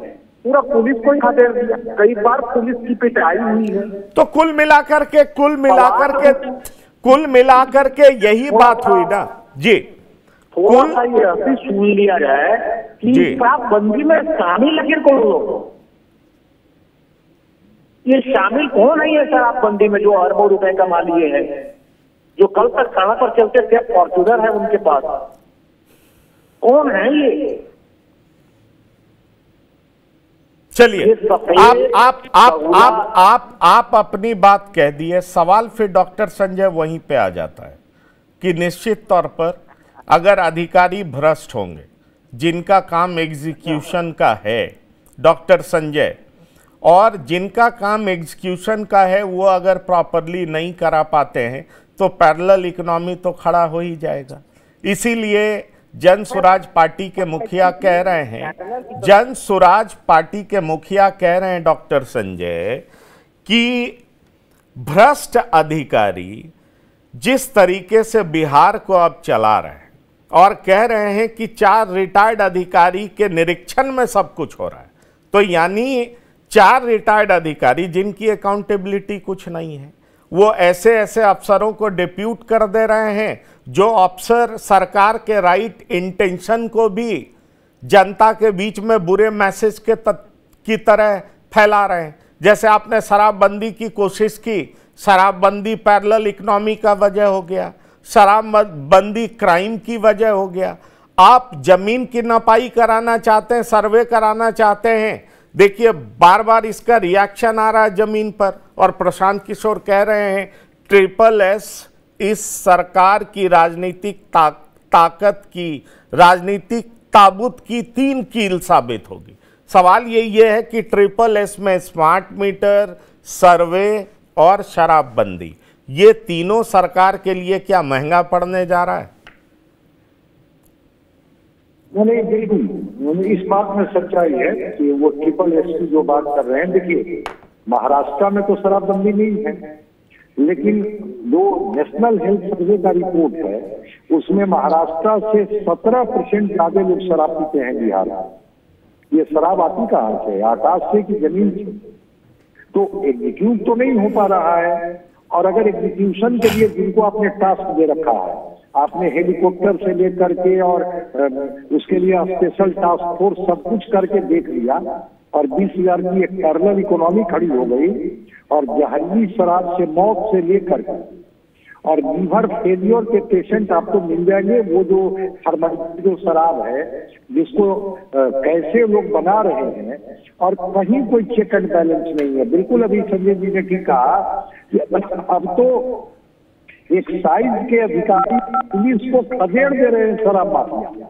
पूरा पुलिस को ही खदेड़ दिया। कई बार पुलिस की पिटाई हुई है। तो कुल मिलाकर के यही बात हुई ना जी। थोड़ा सा ये सुन लिया जाए कि शराबबंदी में शामिल आखिर कौन लोग, ये शामिल कौन है ये शराबबंदी में जो अरबों रुपए कमा लिए हैं, जो कल तक सड़क पर चलते थे, फॉर्च्यूनर है उनके पास, कौन है ये? चलिए आप अपनी बात कह दिए। सवाल फिर डॉक्टर संजय वहीं पे आ जाता है कि निश्चित तौर पर अगर अधिकारी भ्रष्ट होंगे, जिनका काम एग्जीक्यूशन का है डॉक्टर संजय, और जिनका काम एग्जीक्यूशन का है वो अगर प्रॉपरली नहीं करा पाते हैं, तो पैरेलल इकोनॉमी तो खड़ा हो ही जाएगा। इसीलिए जन स्वराज पार्टी के मुखिया कह रहे हैं, जन स्वराज पार्टी के मुखिया कह रहे हैं डॉक्टर संजय कि भ्रष्ट अधिकारी जिस तरीके से बिहार को अब चला रहे हैं और कह रहे हैं कि 4 रिटायर्ड अधिकारी के निरीक्षण में सब कुछ हो रहा है, तो यानी 4 रिटायर्ड अधिकारी जिनकी अकाउंटेबिलिटी कुछ नहीं है, वो ऐसे ऐसे अफसरों को डिप्यूट कर दे रहे हैं जो अफसर सरकार के राइट इंटेंशन को भी जनता के बीच में बुरे मैसेज की तरह फैला रहे हैं। जैसे आपने शराबबंदी की कोशिश की, शराबबंदी पैरेलल इकोनॉमी का वजह हो गया, शराबबंदी क्राइम की वजह हो गया। आप जमीन की नपाई कराना चाहते हैं, सर्वे कराना चाहते हैं, देखिए बार बार इसका रिएक्शन आ रहा है जमीन पर, और प्रशांत किशोर कह रहे हैं SSS इस सरकार की राजनीतिक ताकत की, राजनीतिक ताबूत की 3 कील साबित होगी। सवाल ये है कि SSS में स्मार्ट मीटर, सर्वे और शराबबंदी, ये तीनों सरकार के लिए क्या महंगा पड़ने जा रहा है? नहीं, बिल्कुल इस बात में सच्चाई है कि वो SSS की जो बात कर रहे हैं, देखिए महाराष्ट्र में तो शराबबंदी नहीं है, लेकिन जो नेशनल हेल्थ सर्वे का रिपोर्ट है उसमें महाराष्ट्र से 17% ज्यादा लोग शराब पीते हैं बिहार में। ये शराब आती कहाँ से? आकाश से कि जमीन से? तो एग्जीक्यूट तो नहीं हो पा रहा है, और अगर एग्जीक्यूशन के लिए जिनको आपने टास्क दे रखा है, आपने हेलीकॉप्टर से लेकर के और उसके लिए स्पेशल टास्क फोर्स सब कुछ करके देख लिया, और 20,000 की एक पैरेलल इकोनॉमी खड़ी हो गई, और जहरीली शराब से मौत से लेकर और लीवर फेलियर के पेशेंट आपको मिल जाएंगे। वो जो शराब है जिसको कैसे लोग बना रहे हैं, और कहीं कोई चेक एंड बैलेंस नहीं है। बिल्कुल अभी संजय जी ने ठीक कहा कि अब तो एक्साइज के अधिकारी पुलिस को खदेड़ दे रहे हैं शराब माफिया,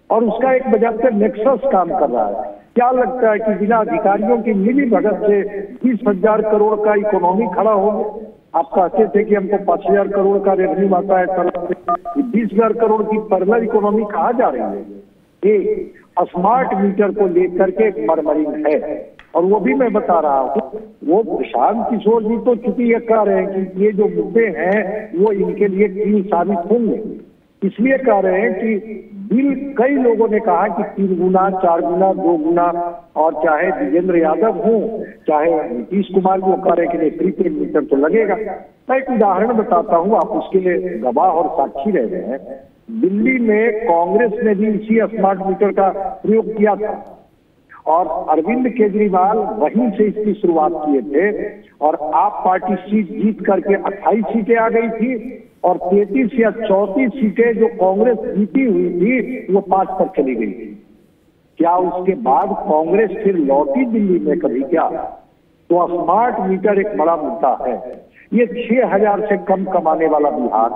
और उसका एक वजह से नेक्सस काम कर रहा है। क्या लगता है कि बिना अधिकारियों की मिली भगत से 20,000 करोड़ का इकोनॉमी खड़ा हो गया? आप कहते थे कि हमको 5,000 करोड़ का रेवेन्यू आता है, 20,000 करोड़ की पैरेलल इकोनॉमी कहाँ जा रही है? ये स्मार्ट मीटर को लेकर के एक मरमरिंग है, और वो भी मैं बता रहा हूँ, वो प्रशांत किशोर जी तो चूंकि ये कह रहे हैं कि ये जो मुद्दे हैं वो इनके लिए कील साबित होंगे, इसलिए कह रहे हैं कि बिल कई लोगों ने कहा कि 3 गुना, 4 गुना, 2 गुना, और चाहे विजेंद्र यादव हो, चाहे नीतीश कुमार वो कह रहे हैं कि प्रीपेड मीटर तो लगेगा। मैं एक उदाहरण बताता हूँ, आप उसके लिए गवाह और साक्षी रह रहे हैं। दिल्ली में कांग्रेस ने भी इसी स्मार्ट मीटर का प्रयोग किया था, और अरविंद केजरीवाल वहीं से इसकी शुरुआत किए थे, और आप पार्टी सीट जीत करके 28 सीटें आ गई थी, और 33 या 34 सीटें जो कांग्रेस जीती हुई थी वो 5 पर चली गई थी। क्या उसके बाद कांग्रेस फिर लौटी दिल्ली में कभी? क्या? तो स्मार्ट मीटर एक बड़ा मुद्दा है। ये 6,000 से कम कमाने वाला बिहार,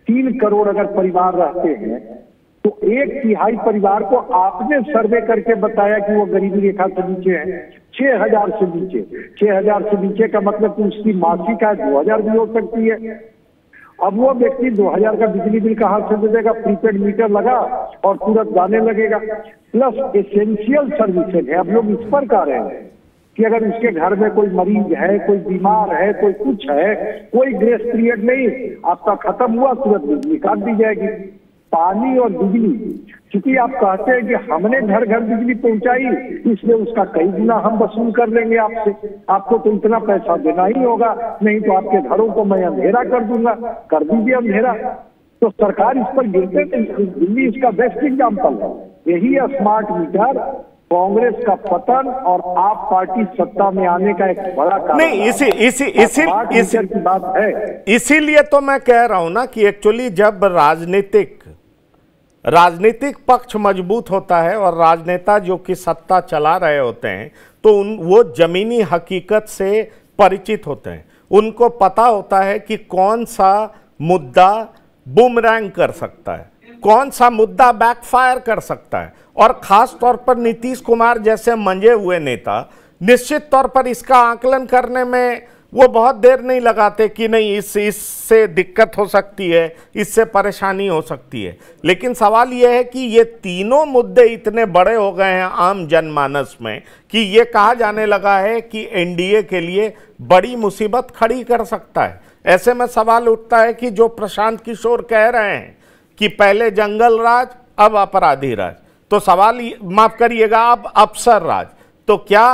3 करोड़ अगर परिवार रहते हैं, तो 1/3 परिवार को आपने सर्वे करके बताया कि वो गरीबी रेखा से नीचे है। 6,000 से नीचे, 6,000 से नीचे का मतलब कि उसकी मासिक आय 2,000 भी हो सकती है। अब वो व्यक्ति 2,000 का बिजली बिल कहाँ से दे देगा? प्रीपेड मीटर लगा और तुरंत जाने लगेगा। प्लस एसेंशियल सर्विसेज है, अब लोग इस पर कह रहे हैं कि अगर उसके घर में कोई मरीज है, कोई बीमार है, कोई कुछ है, कोई ग्रेस पीरियड नहीं, आपका खत्म हुआ तुरंत बिजली काट दी जाएगी। पानी और बिजली, क्योंकि आप कहते हैं कि हमने घर घर बिजली पहुंचाई, इसलिए उसका कई गुना हम वसूल कर लेंगे आपसे, आपको तो इतना पैसा देना ही होगा, नहीं तो आपके घरों को मैं अंधेरा कर दूंगा। कर दीजिए अंधेरा। तो सरकार इस पर गिरते नहीं। दिल्ली इसका बेस्ट एग्जाम्पल है। यही स्मार्ट मीटर कांग्रेस का पतन और आप पार्टी सत्ता में आने का एक बड़ा कारण नहीं, इसी बात है। इसीलिए तो मैं कह रहा हूं ना कि एक्चुअली जब राजनीतिक पक्ष मजबूत होता है और राजनेता जो कि सत्ता चला रहे होते हैं, तो वो जमीनी हकीकत से परिचित होते हैं। उनको पता होता है कि कौन सा मुद्दा बूमरैंग कर सकता है, कौन सा मुद्दा बैकफायर कर सकता है। और खास तौर पर नीतीश कुमार जैसे मंजे हुए नेता निश्चित तौर पर इसका आकलन करने में वो बहुत देर नहीं लगाते कि नहीं इससे दिक्कत हो सकती है, इससे परेशानी हो सकती है। लेकिन सवाल ये है कि ये तीनों मुद्दे इतने बड़े हो गए हैं आम जनमानस में कि ये कहा जाने लगा है कि एनडीए के लिए बड़ी मुसीबत खड़ी कर सकता है। ऐसे में सवाल उठता है कि जो प्रशांत किशोर कह रहे हैं कि पहले जंगल राज अब अपराधी राज, तो सवाल माफ करिएगा अब अफसर राज, तो क्या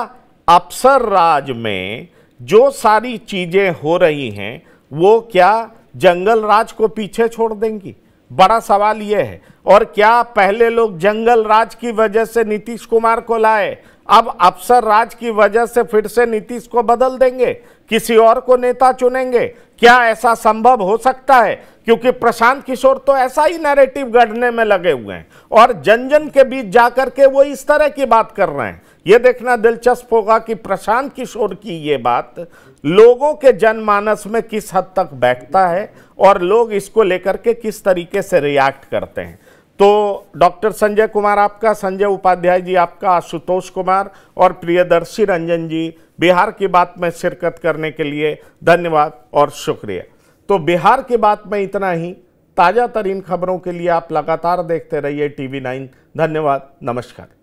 अफसर राज में जो सारी चीजें हो रही हैं वो क्या जंगल राज को पीछे छोड़ देंगी? बड़ा सवाल यह है। और क्या पहले लोग जंगल राज की वजह से नीतीश कुमार को लाए, अब अफसर राज की वजह से फिर से नीतीश को बदल देंगे, किसी और को नेता चुनेंगे? क्या ऐसा संभव हो सकता है? क्योंकि प्रशांत किशोर तो ऐसा ही नैरेटिव गढ़ने में लगे हुए हैं और जन जन के बीच जाकर के वो इस तरह की बात कर रहे हैं। ये देखना दिलचस्प होगा कि प्रशांत किशोर की ये बात लोगों के जनमानस में किस हद तक बैठता है और लोग इसको लेकर के किस तरीके से रिएक्ट करते हैं। तो डॉक्टर संजय कुमार आपका, संजय उपाध्याय जी आपका, आशुतोष कुमार और प्रियदर्शी रंजन जी, बिहार की बात में शिरकत करने के लिए धन्यवाद और शुक्रिया। तो बिहार की बात में इतना ही। ताज़ा तरीन खबरों के लिए आप लगातार देखते रहिए TV9। धन्यवाद, नमस्कार।